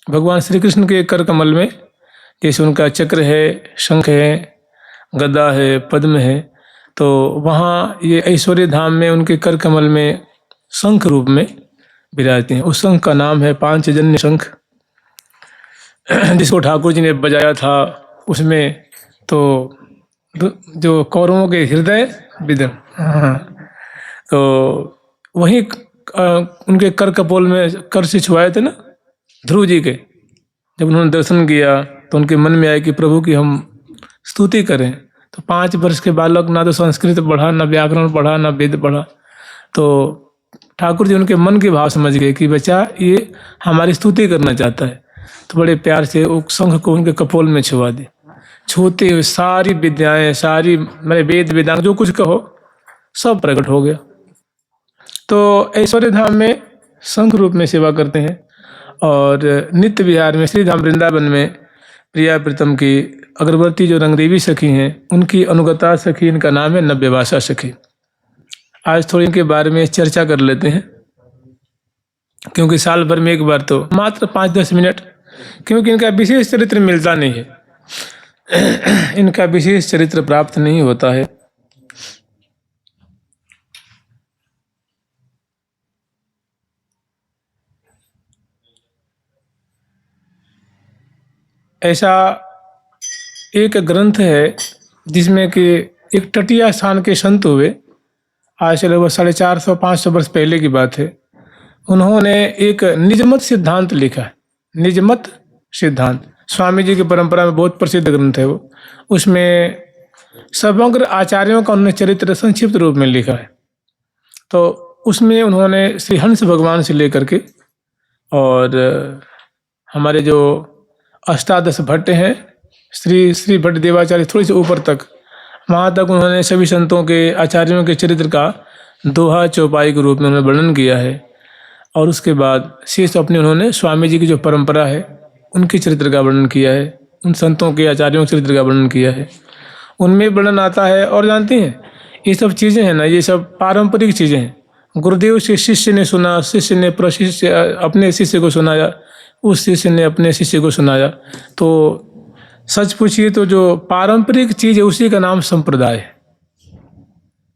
भगवान श्री कृष्ण के कर कमल में जैसे उनका चक्र है, शंख है, गदा है, पद्म है, तो वहाँ ये ऐश्वर्य धाम में उनके कर कमल में शंख रूप में विराजते हैं। उस शंख का नाम है पांचजन्य शंख, जिसको ठाकुर जी ने बजाया था उसमें तो जो कौरवों के हृदय विदन, हाँ, तो वही उनके कर कपोल में कर से छुआए थे ना ध्रुव जी के। जब उन्होंने दर्शन किया तो उनके मन में आया कि प्रभु की हम स्तुति करें। तो 5 वर्ष के बालक ना तो संस्कृत पढ़ा, ना व्याकरण पढ़ा, ना वेद पढ़ा, तो ठाकुर जी उनके मन के भाव समझ गए कि बच्चा ये हमारी स्तुति करना चाहता है। तो बड़े प्यार से वो शंख को उनके कपोल में छुआ दी। छूते हुए सारी विद्याएं, सारी मेरे वेद वेदांग जो कुछ कहो सब प्रकट हो गया। तो ऐश्वर्य धाम में शंख रूप में सेवा करते हैं और नित्य विहार में श्री धाम वृंदावन में प्रिया प्रीतम की अगरबत्ती जो रंगदेवी सखी हैं उनकी अनुगता सखी, इनका नाम है नव्यवासा सखी। आज थोड़ी इनके बारे में चर्चा कर लेते हैं, क्योंकि साल भर में एक बार तो मात्र 5-10 मिनट, क्योंकि इनका विशेष चरित्र मिलता नहीं है, इनका विशेष चरित्र प्राप्त नहीं होता है। ऐसा एक ग्रंथ है जिसमें कि एक तटीय स्थान के संत हुए, आज से लगभग 450-500 वर्ष पहले की बात है। उन्होंने एक निजमत सिद्धांत लिखा है। निजमत सिद्धांत स्वामी जी की परंपरा में बहुत प्रसिद्ध ग्रंथ है वो। उसमें समग्र आचार्यों का उन्होंने चरित्र संक्षिप्त रूप में लिखा है। तो उसमें उन्होंने श्री हंस भगवान से लेकर के और हमारे जो अष्टादश भट्ट हैं, श्री भट्ट देवाचार्य थोड़ी सी ऊपर तक, वहाँ तक उन्होंने सभी संतों के आचार्यों के चरित्र का दोहा चौपाई के रूप में उन्होंने वर्णन किया है। और उसके बाद शेष अपने उन्होंने स्वामी जी की जो परंपरा है उनके चरित्र का वर्णन किया है, उन संतों के आचार्यों के चरित्र का वर्णन किया है। उनमें वर्णन आता है। और जानते हैं ये सब चीज़ें हैं ना, ये सब पारंपरिक चीज़ें हैं। गुरुदेव से शिष्य ने सुना, शिष्य ने प्रशिष्य अपने शिष्य को सुनाया, उस शिष्य ने अपने शिष्य को सुनाया। तो सच पूछिए तो जो पारंपरिक चीज़ है उसी का नाम संप्रदाय है।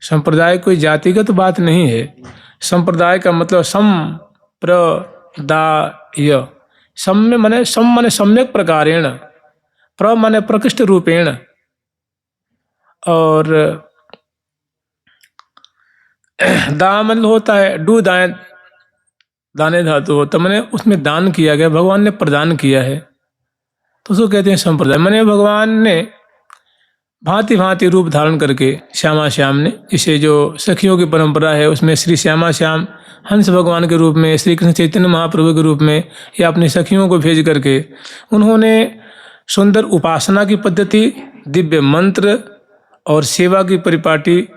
संप्रदाय कोई जातिगत बात नहीं है। संप्रदाय का मतलब संप्रदाय, सम में माने सम्यक प्रकारेण, प्र माने प्रकृष्ट रूपेण, और दा मतलब होता है डू दाएं, दाने धातु होता मैंने उसमें दान किया गया, भगवान ने प्रदान किया है, तो उसको कहते हैं संप्रदाय। मैंने भगवान ने भांति भांति रूप धारण करके श्यामा श्याम ने, इसे जो सखियों की परंपरा है उसमें श्री श्यामा श्याम हंस भगवान के रूप में, श्री कृष्ण चैतन्य महाप्रभु के रूप में या अपनी सखियों को भेज करके उन्होंने सुंदर उपासना की पद्धति, दिव्य मंत्र और सेवा की परिपाटी,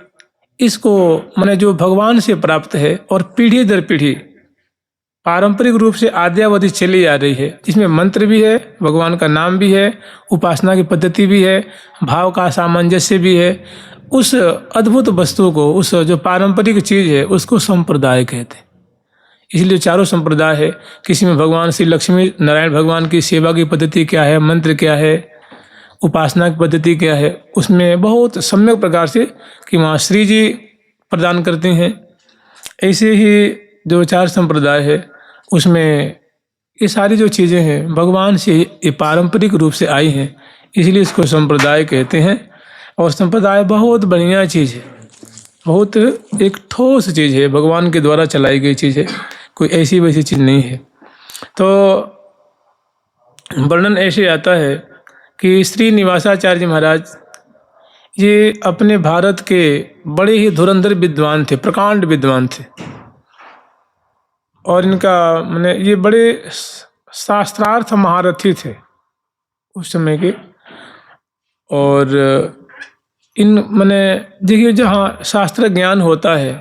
इसको मैंने जो भगवान से प्राप्त है और पीढ़ी दर पीढ़ी पारंपरिक रूप से आद्यावधि चली आ रही है, जिसमें मंत्र भी है, भगवान का नाम भी है, उपासना की पद्धति भी है, भाव का सामंजस्य भी है, उस अद्भुत वस्तु को, उस जो पारंपरिक चीज़ है उसको संप्रदाय कहते हैं। इसलिए चारों संप्रदाय है। किसी में भगवान श्री लक्ष्मी नारायण भगवान की सेवा की पद्धति क्या है, मंत्र क्या है, उपासना की पद्धति क्या है, उसमें बहुत सम्यक प्रकार से कि वहाँ श्री जी प्रदान करते हैं। ऐसे ही जो 4 संप्रदाय है उसमें ये सारी जो चीज़ें हैं भगवान से ये पारंपरिक रूप से आई हैं, इसलिए इसको संप्रदाय कहते हैं। और संप्रदाय बहुत बढ़िया चीज़ है, बहुत एक ठोस चीज़ है, भगवान के द्वारा चलाई गई चीज़ है, कोई ऐसी वैसी चीज़ नहीं है। तो वर्णन ऐसे आता है कि श्री निवासाचार्य महाराज ये अपने भारत के बड़े ही धुरंधर विद्वान थे, प्रकांड विद्वान थे, और इनका माने ये बड़े शास्त्रार्थ महारथी थे उस समय के। और इन माने देखिए जहाँ शास्त्र ज्ञान होता है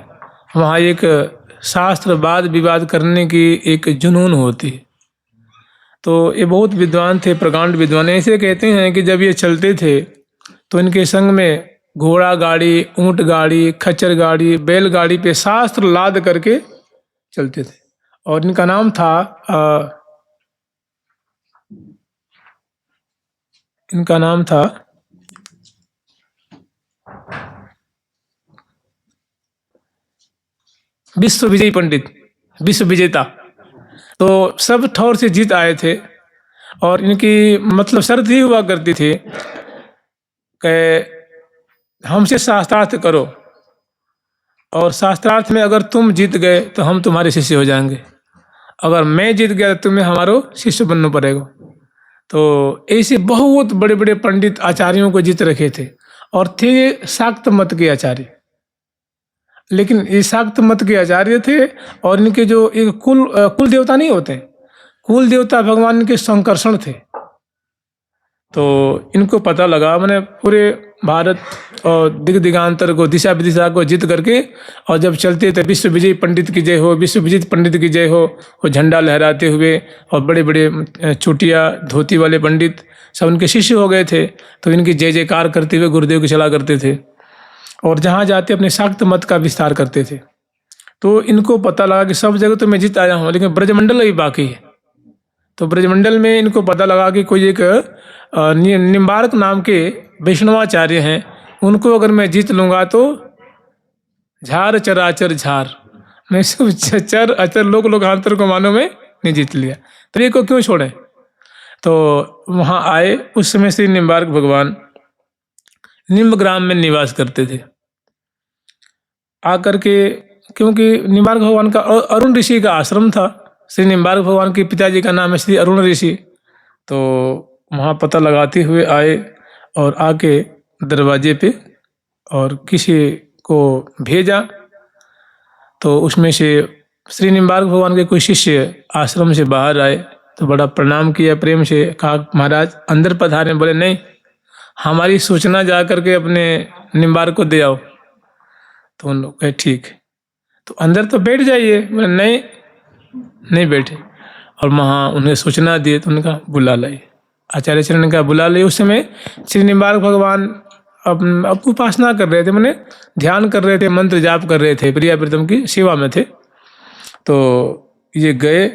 वहाँ एक शास्त्र वाद विवाद करने की एक जुनून होती है। तो ये बहुत विद्वान थे, प्रकांड विद्वान। ऐसे कहते हैं कि जब ये चलते थे तो इनके संग में घोड़ा गाड़ी, ऊंट गाड़ी, खच्चर गाड़ी, बैल गाड़ी पे शास्त्र लाद करके चलते थे। और इनका नाम था इनका नाम था विश्व विजयी पंडित, विश्व विजेता। तो सब ठौर से जीत आए थे और इनकी मतलब शर्त ही हुआ करती थी कि हमसे शास्त्रार्थ करो और शास्त्रार्थ में अगर तुम जीत गए तो हम तुम्हारे शिष्य हो जाएंगे, अगर मैं जीत गया तो तुम्हें हमारो शिष्य बनना पड़ेगा। तो ऐसे बहुत बड़े बड़े पंडित आचार्यों को जीत रखे थे और थे शाक्त मत के आचार्य। लेकिन ये शाक्त मत के आचार्य थे और इनके जो एक कुल देवता नहीं होते, कुल देवता भगवान के संकर्षण थे। तो इनको पता लगा, मैंने पूरे भारत और दिगांतर को, दिशा विदिशा को जीत करके, और जब चलते थे विश्व विजयी पंडित की जय हो, विश्व विजित पंडित की जय हो, वो झंडा लहराते हुए, और बड़े बड़े चोटिया धोती वाले पंडित सब उनके शिष्य हो गए थे। तो इनकी जय जयकार करते हुए गुरुदेव की चला करते थे और जहाँ जाते अपने शाक्त मत का विस्तार करते थे। तो इनको पता लगा कि सब जगह तो मैं जीत आया हूँ लेकिन ब्रजमंडल अभी बाकी है। तो ब्रजमंडल में इनको पता लगा कि कोई एक निम्बार्क नाम के वैष्णवाचार्य हैं, उनको अगर मैं जीत लूँगा तो झार चराचर झार, मैं सब चर अचर लोक लोकांतर को मानो में नहीं जीत लिया, तो ये को क्यों छोड़े। तो वहाँ आए। उस समय श्री निम्बार्क भगवान निम्ब ग्राम में निवास करते थे। आकर के, क्योंकि निम्बार्क भगवान का अरुण ऋषि का आश्रम था, श्री निम्बार्क भगवान के पिताजी का नाम है श्री अरुण ऋषि। तो वहाँ पता लगाते हुए आए और आके दरवाजे पे और किसी को भेजा। तो उसमें से श्री निम्बार्क भगवान के कोई शिष्य आश्रम से बाहर आए तो बड़ा प्रणाम किया, प्रेम से कहा महाराज अंदर पधारे। बोले नहीं, हमारी सूचना जा करके अपने निम्बार्क को दे आओ। तो उन लोग कहे ठीक। तो अंदर तो बैठ जाइए। बोले नहीं बैठे। और वहाँ उन्हें सूचना दी तो उन्होंने कहा बुला लाइए। आचार्य चरण ने कहा बुला लाइए। उस समय श्री निम्बार्क भगवान अब उपासना कर रहे थे, मैंने ध्यान कर रहे थे, मंत्र जाप कर रहे थे, प्रिया प्रीतम की सेवा में थे। तो ये गए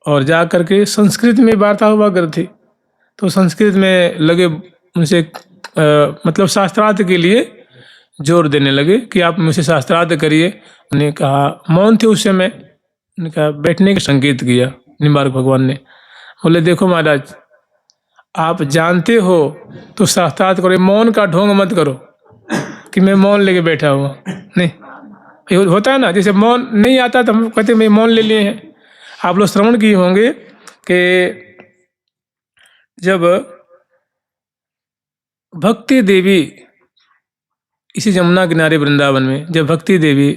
और जा करके संस्कृत में वार्ता हुआ करती। तो संस्कृत में लगे उनसे मतलब शास्त्रार्थ के लिए जोर देने लगे कि आप मुझसे शास्त्रार्थ करिए। उन्हें कहा, मौन थे उस समय, उन्हें कहा बैठने का संकेत किया निम्बार्क भगवान ने। बोले देखो महाराज, आप जानते हो तो शास्त्रार्थ करो, मौन का ढोंग मत करो कि मैं मौन लेके बैठा हुआ। नहीं होता है ना, जैसे मौन नहीं आता तो हम कहते मैं मौन ले लिए हैं। आप लोग श्रवण किए होंगे कि जब भक्ति देवी इसी यमुना किनारे वृंदावन में, जब भक्ति देवी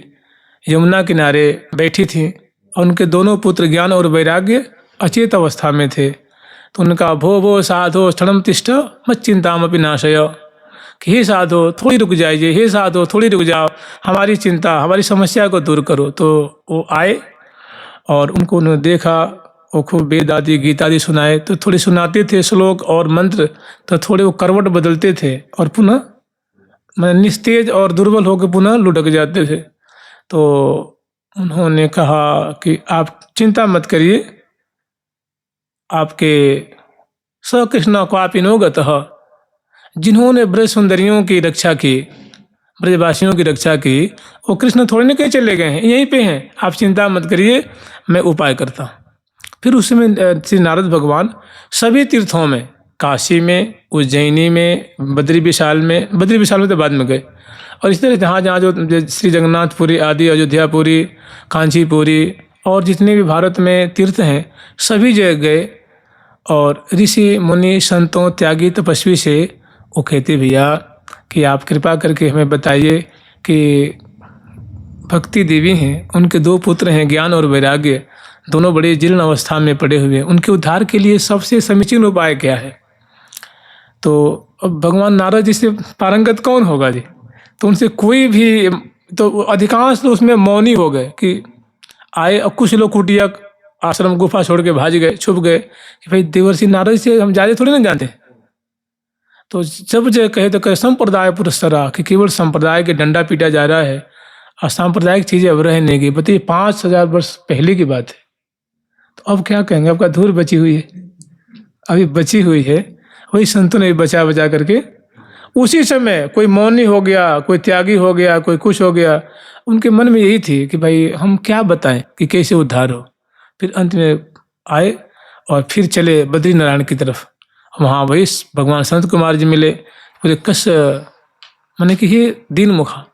यमुना किनारे बैठी थी और उनके दोनों पुत्र ज्ञान और वैराग्य अचेत अवस्था में थे, तो उनका भो साधो क्षणम तिष्ठ मत चिंतामपि नाशय, कि हे साधो थोड़ी रुक जाइए, हे साधो थोड़ी रुक जाओ, हमारी चिंता हमारी समस्या को दूर करो। तो वो आए और उनको उन्होंने देखा, वो खूब वेद आदि गीता आदि सुनाए। तो थोड़े सुनाते थे श्लोक और मंत्र, तो थोड़े वो करवट बदलते थे और पुनः निस्तेज और दुर्बल होकर पुनः लुढ़क जाते थे। तो उन्होंने कहा कि आप चिंता मत करिए, आपके स कृष्ण क्वापिनो गतः, जिन्होंने ब्रज सुंदरियों की रक्षा की, ब्रजवासियों की रक्षा की, वो कृष्ण थोड़े न कहीं चले गए हैं, यहीं पे हैं, आप चिंता मत करिए, मैं उपाय करता हूँ। फिर उस समय श्री नारद भगवान सभी तीर्थों में, काशी में, उज्जैनी में, बद्री विशाल में तो बाद में गए, और इस तरह जहाँ जहाँ जो श्री जगन्नाथपुरी आदि, अयोध्यापुरी, कांचीपुरी और जितने भी भारत में तीर्थ हैं सभी जगह गए। और ऋषि मुनि संतों त्यागी तपस्वी से वो कहते भैया कि आप कृपा करके हमें बताइए कि भक्ति देवी हैं, उनके दो पुत्र हैं ज्ञान और वैराग्य, दोनों बड़े जीर्ण अवस्था में पड़े हुए हैं, उनके उद्धार के लिए सबसे समीचीन उपाय क्या है। तो अब भगवान नारद जी से पारंगत कौन होगा जी, तो उनसे कोई भी, तो अधिकांश तो उसमें मौनी हो गए कि आए। और कुछ लोग कुटिया आश्रम गुफा छोड़ के भाज गए, छुप गए कि भाई देवर्षि नारद से हम ज़्यादा थोड़ी ना जानते। तो जब जो कहे तो कहे संप्रदाय पुरस्सरा, कि केवल संप्रदाय के डंडा पीटा जा रहा है और सांप्रदायिक चीज़ें अब रह नहीं गई। बताइए 5000 वर्ष पहले की बात है, तो अब क्या कहेंगे, आपका धूल बची हुई है, अभी बची हुई है। वही संतों ने बचा बचा करके उसी समय कोई मौनी हो गया, कोई त्यागी हो गया, कोई कुछ हो गया। उनके मन में यही थी कि भाई हम क्या बताएं कि कैसे उद्धार हो। फिर अंत में आए और फिर चले बद्रीनारायण की तरफ। वहाँ वही भगवान संत कुमार जी मिले। बोले कस मैंने कि हे दीन मुखा,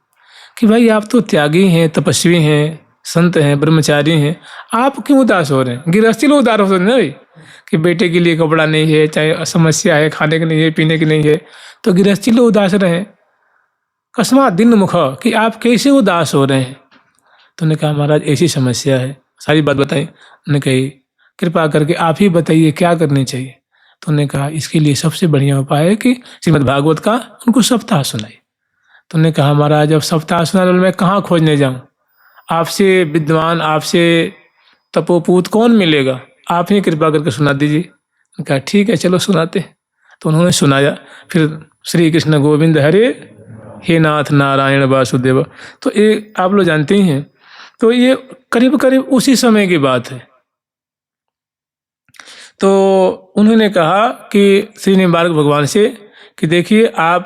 कि भाई आप तो त्यागी हैं, तपस्वी हैं, संत हैं, ब्रह्मचारी हैं, आप क्यों उदास हो रहे हैं? गृहस्थी लोग उदास होते हैं ना भाई, कि बेटे के लिए कपड़ा नहीं है, चाहे समस्या है, खाने की नहीं है, पीने की नहीं है, तो गृहस्थी लोग उदास रहे। कस्मा दिन मुख, कि आप कैसे उदास हो रहे हैं? तो उन्होंने कहा महाराज ऐसी समस्या है, सारी बात बताई। उन्होंने कही कृपा करके आप ही बताइए क्या करनी चाहिए। तो उन्होंने कहा इसके लिए सबसे बढ़िया उपाय है कि श्रीमद् भागवत का उनको सप्ताह सुनाई। तो उन्होंने कहा महाराज अब सप्ताह सुनाने वाला मैं कहाँ खोजने जाऊँ? आपसे विद्वान, आपसे तपोपूत कौन मिलेगा? आप ही कृपा करके सुना दीजिए। उन्होंने कहा ठीक है चलो सुनाते। तो उन्होंने सुनाया। फिर श्री कृष्ण गोविंद हरे, हे नाथ नारायण वासुदेव। तो ये आप लोग जानते ही हैं। तो ये करीब करीब उसी समय की बात है। तो उन्होंने कहा कि श्री निम्बार्क भगवान से कि देखिए आप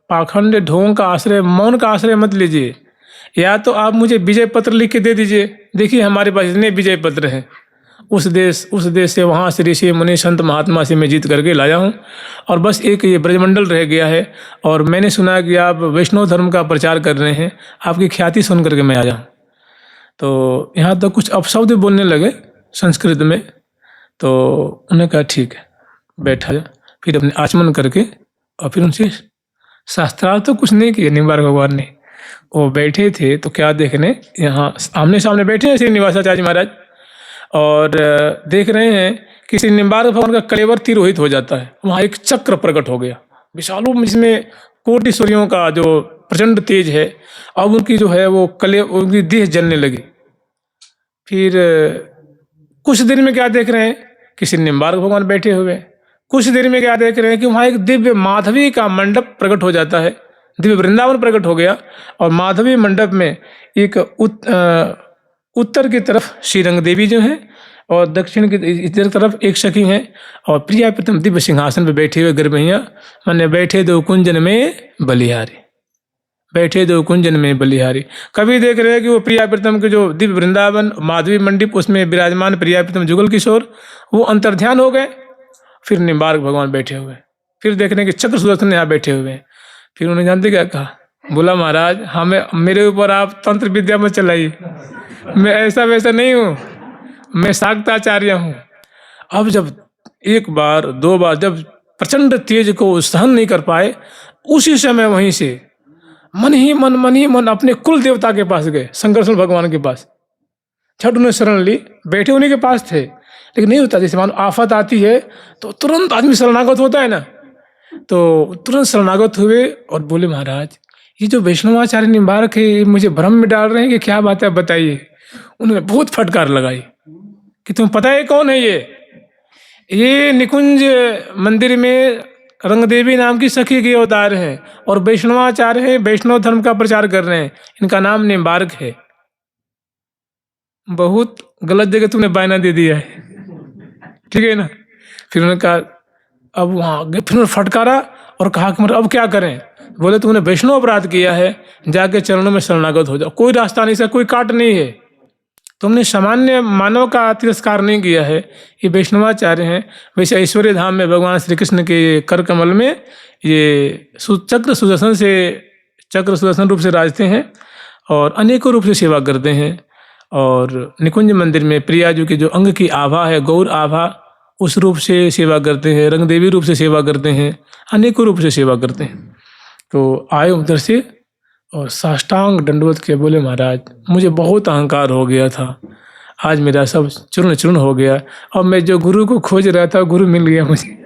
पाखंड ढोंग का आश्रय, मौन का आश्रय मत लीजिए, या तो आप मुझे विजय पत्र लिख के दे दीजिए। देखिए हमारे पास इतने विजय पत्र हैं, उस देश से, वहाँ से ऋषि मुनि संत महात्मा से मैं जीत करके लाया हूँ, और बस एक ये ब्रजमंडल रह गया है। और मैंने सुना कि आप वैष्णव धर्म का प्रचार कर रहे हैं, आपकी ख्याति सुन करके मैं आया हूँ। तो यहाँ तक कुछ अपशब्द बोलने लगे संस्कृत में। तो उन्होंने कहा ठीक है बैठा जा। फिर अपने आचमन करके और फिर उनसे शास्त्रार्थ तो कुछ नहीं किया निम्बार्क भगवान ने। वो बैठे थे तो क्या देखने, यहाँ आमने सामने बैठे हैं श्री निवासाचार्य महाराज, और देख रहे हैं कि श्री निम्बार्क भगवान का कलेवर तिरोहित हो जाता है। वहाँ एक चक्र प्रकट हो गया विशालू, जिसमें कोटि सूर्यों का जो प्रचंड तेज है। अब उनकी जो है वो उनकी देह जलने लगी। फिर कुछ देर में क्या देख रहे हैं कि श्री निम्बार्क भगवान बैठे हुए हैं। कुछ देर में क्या देख रहे हैं कि वहाँ एक दिव्य माधवी का मंडप प्रकट हो जाता है, दिव्य वृंदावन प्रकट हो गया। और माधवी मंडप में एक उत्तर की तरफ श्रीरंग देवी जो हैं, और दक्षिण की इधर तरफ एक सखी हैं, और प्रिया प्रीतम दिव्य सिंहासन पर बैठे हुए गर्भैया, माने बैठे दो कुंजन में बलिहारी, बैठे दो कुंजन में बलिहारी। कभी देख रहे हैं कि वो प्रिया प्रीतम के जो दिव्य वृंदावन माधवी मंडप, उसमें विराजमान प्रिया प्रीतम जुगल किशोर वो अंतर्ध्यान हो गए। फिर निम्बार्क भगवान बैठे हुए। फिर देखने के चक्र सुदर्शन यहाँ बैठे हुए हैं। फिर उन्होंने जानते क्या कहा? बोला महाराज हमें, मेरे ऊपर आप तंत्र विद्या मत चलाइए, मैं ऐसा वैसा नहीं हूँ, मैं शाक्ताचार्य हूँ। अब जब एक बार दो बार जब प्रचंड तेज को सहन नहीं कर पाए, उसी समय वहीं से मन ही मन अपने कुल देवता के पास गए, शंकरस्वरूप भगवान के पास। छठ उन्होंने शरण ली, बैठे उन्हीं के पास थे। लेकिन नहीं होता, जैसे मानो आफत आती है तो तुरंत आदमी शरणागत होता है ना, तो तुरंत शरणागत हुए और बोले महाराज ये जो वैष्णवाचार्य निम्बार्क है ये मुझे भ्रम में डाल रहे हैं कि क्या बात है बताइए। उन्होंने बहुत फटकार लगाई कि तुम्हें पता है कौन है ये निकुंज मंदिर में रंगदेवी नाम की सखी के अवतार हैं, और वैष्णवाचार्य हैं, वैष्णव धर्म का प्रचार कर रहे हैं, इनका नाम निम्बार्क है। बहुत गलत जगह तुमने बायना दे दिया है, ठीक है ना। फिर उन्होंने कहा अब वहाँ फिर उन्होंने फटकारा और कहा कि मतलब अब क्या करें? बोले तुमने वैष्णव अपराध किया है, जाके चरणों में शरणागत हो जाओ, कोई रास्ता नहीं, कोई काट नहीं है, तुमने सामान्य मानव का तिरस्कार नहीं किया है, ये वैष्णवाचार्य हैं। वैसे ऐश्वर्य धाम में भगवान श्री कृष्ण के कर कमल में ये चक्र सुदर्शन रूप से राजते हैं और अनेकों रूप से सेवा करते हैं। और निकुंज मंदिर में प्रिया जी के जो अंग की आभा है, गौर आभा, उस रूप से सेवा करते हैं, रंग देवी रूप से सेवा करते हैं, अनेकों रूप से सेवा करते हैं। तो आए उधर से और साष्टांग दंडवत के बोले महाराज मुझे बहुत अहंकार हो गया था, आज मेरा सब चूर्ण चूर्ण हो गया, और मैं जो गुरु को खोज रहा था गुरु मिल गया मुझे,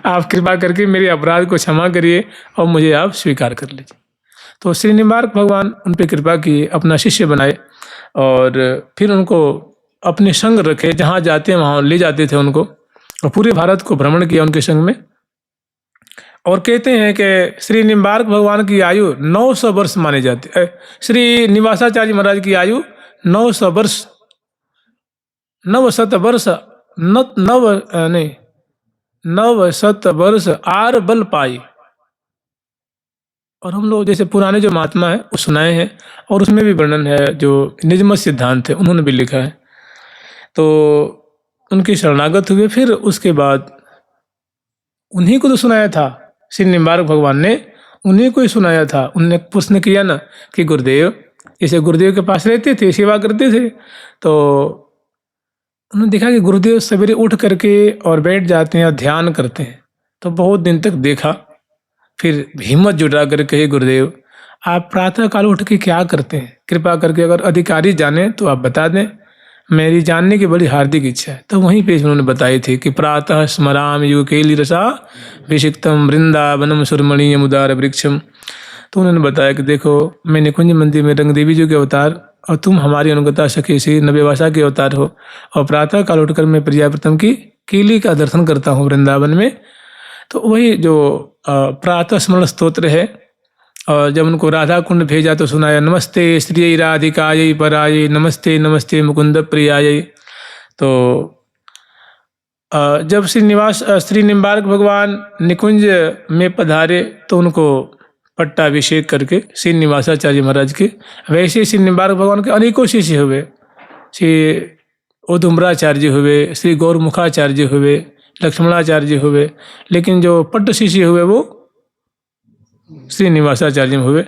आप कृपा करके मेरे अपराध को क्षमा करिए और मुझे आप स्वीकार कर लीजिए। तो श्री निम्बार्क भगवान उन पर कृपा किए, अपना शिष्य बनाए और फिर उनको अपने संग रखे, जहाँ जाते हैं वहाँ ले जाते थे उनको, और पूरे भारत को भ्रमण किया उनके संग में। और कहते हैं कि श्री निम्बार्क भगवान की आयु 900 वर्ष माने जाती है। श्री निवासाचार्य महाराज की आयु 900 वर्ष, 900 वर्ष, नव शत वर्ष आर बल पाई। और हम लोग जैसे पुराने जो महात्मा है वो सुनाए हैं, और उसमें भी वर्णन है, जो निजमत सिद्धांत है उन्होंने भी लिखा है। तो उनकी शरणागत हुए, फिर उसके बाद उन्हीं को तो सुनाया था, श्री निम्बार्क भगवान ने उन्हीं को ही सुनाया था। उनने प्रश्न किया ना कि गुरुदेव, जैसे गुरुदेव के पास रहते थे, सेवा करते थे, तो उन्होंने देखा कि गुरुदेव सवेरे उठ करके और बैठ जाते हैं और ध्यान करते हैं। तो बहुत दिन तक देखा, फिर हिम्मत जुटा कर कहे गुरुदेव आप प्रातः काल उठ के क्या करते हैं, कृपा करके अगर अधिकारी जाने तो आप बता दें, मेरी जानने की बड़ी हार्दिक इच्छा है। तो वहीं पे उन्होंने बताई थी कि प्रातः स्मराम युकेली रसा विषिक्तम वृंदावनम सुरमणीयम उदार वृक्षम। तो उन्होंने बताया कि देखो, मैं निकुंज मंदिर में रंग देवी जी के अवतार और तुम हमारी अनुगता सखी श्री नव्यवासा के अवतार हो, और प्रातः काल उठकर मैं प्रियाव्रतम की केली का दर्शन करता हूँ वृंदावन में। तो वही जो प्रातः स्मरण स्तोत्र है, और जब उनको राधा कुंड भेजा तो सुनाया नमस्ते श्री राधिकायै परायै नमस्ते नमस्ते मुकुंद प्रियायै। तो जब श्री निम्बार्क भगवान निकुंज में पधारे तो उनको पट्टाभिषेक करके श्रीनिवासाचार्य महाराज के, वैसे श्री निम्बार्क भगवान के अनेकों शिष्य हुए, श्री उदुम्बराचार्य हुए, श्री गौरमुखाचार्य हुए, लक्ष्मणाचार्य हुए, लेकिन जो पट्ट शिष्य हुए वो श्रीनिवासाचार्य हुए।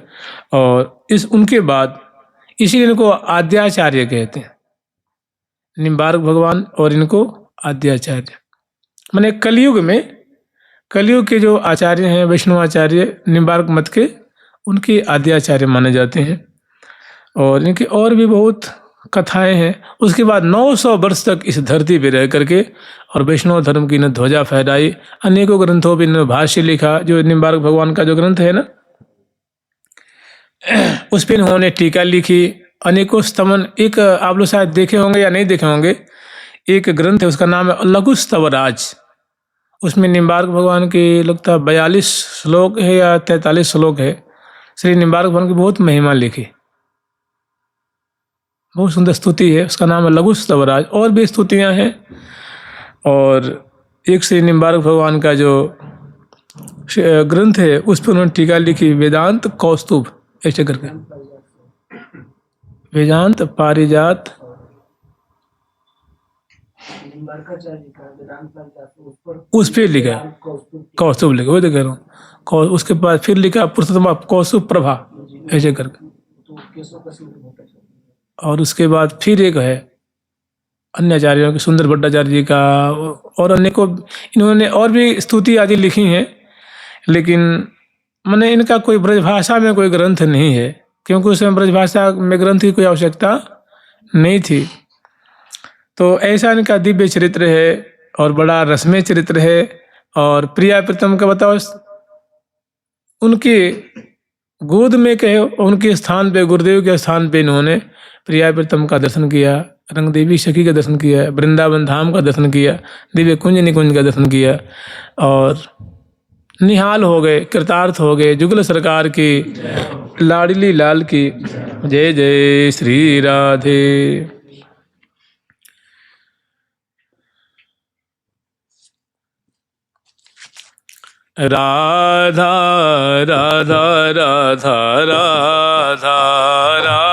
और इस उनके बाद इसीलिए इनको आद्याचार्य कहते हैं, निम्बार्क भगवान और इनको आद्याचार्य। माने कलयुग में, कलयुग के जो आचार्य हैं वैष्णवाचार्य निम्बार्क मत के, उनके आद्याचार्य माने जाते हैं। और इनकी और भी बहुत कथाएं हैं। उसके बाद 900 वर्ष तक इस धरती पर रह करके और वैष्णव धर्म की इन्होंने ध्वजा फहराई। अनेकों ग्रंथों पर इन्होंने भाष्य लिखा, जो निम्बार्क भगवान का जो ग्रंथ है ना, उस पर इन्होंने टीका लिखी, अनेकों स्तवन। एक आप लोग शायद देखे होंगे या नहीं देखे होंगे, एक ग्रंथ है उसका नाम है लघु स्तवराज। उसमें निम्बार्क भगवान के लगता है 42 श्लोक है या 43 श्लोक है। श्री निम्बार्क भगवान की बहुत महिमा लिखी, बहुत सुंदर स्तुति है, उसका नाम है लघु स्तवराज। और भी स्तुतियाँ हैं। और एक श्री निम्बार्क भगवान का जो ग्रंथ है उस पर उन्होंने टीका लिखी, वेदांत कौस्तुभ ऐसे करके, वेदांत पारिजात उस पर लिखा कौस्तुभ लिखा, वो तो कह रहा हूँ। उसके बाद फिर लिखा पुरुषोत्तम कौस्तुभ प्रभा ऐसे करके। और उसके बाद फिर एक है अन्य आचार्यों के, सुंदर भट्टाचार्य जी का, और अन्य को इन्होंने और भी स्तुति आदि लिखी हैं। लेकिन मैंने इनका कोई ब्रजभाषा में कोई ग्रंथ नहीं है, क्योंकि उसमें ब्रजभाषा में ग्रंथ की कोई आवश्यकता नहीं थी। तो ऐसा इनका दिव्य चरित्र है और बड़ा रसमय चरित्र है। और प्रिया प्रीतम का बताओ, उनके गोद में कहे, उनके स्थान पे, गुरुदेव के स्थान पे इन्होंने प्रिया प्रीतम का दर्शन किया, रंग देवी सखी का दर्शन किया, वृंदावन धाम का दर्शन किया, दिव्य कुंज निकुंज का दर्शन किया, और निहाल हो गए, कृतार्थ हो गए। जुगल सरकार की, लाडली लाल की जय जय श्री राधे। राधा राधा राधा राधा राधा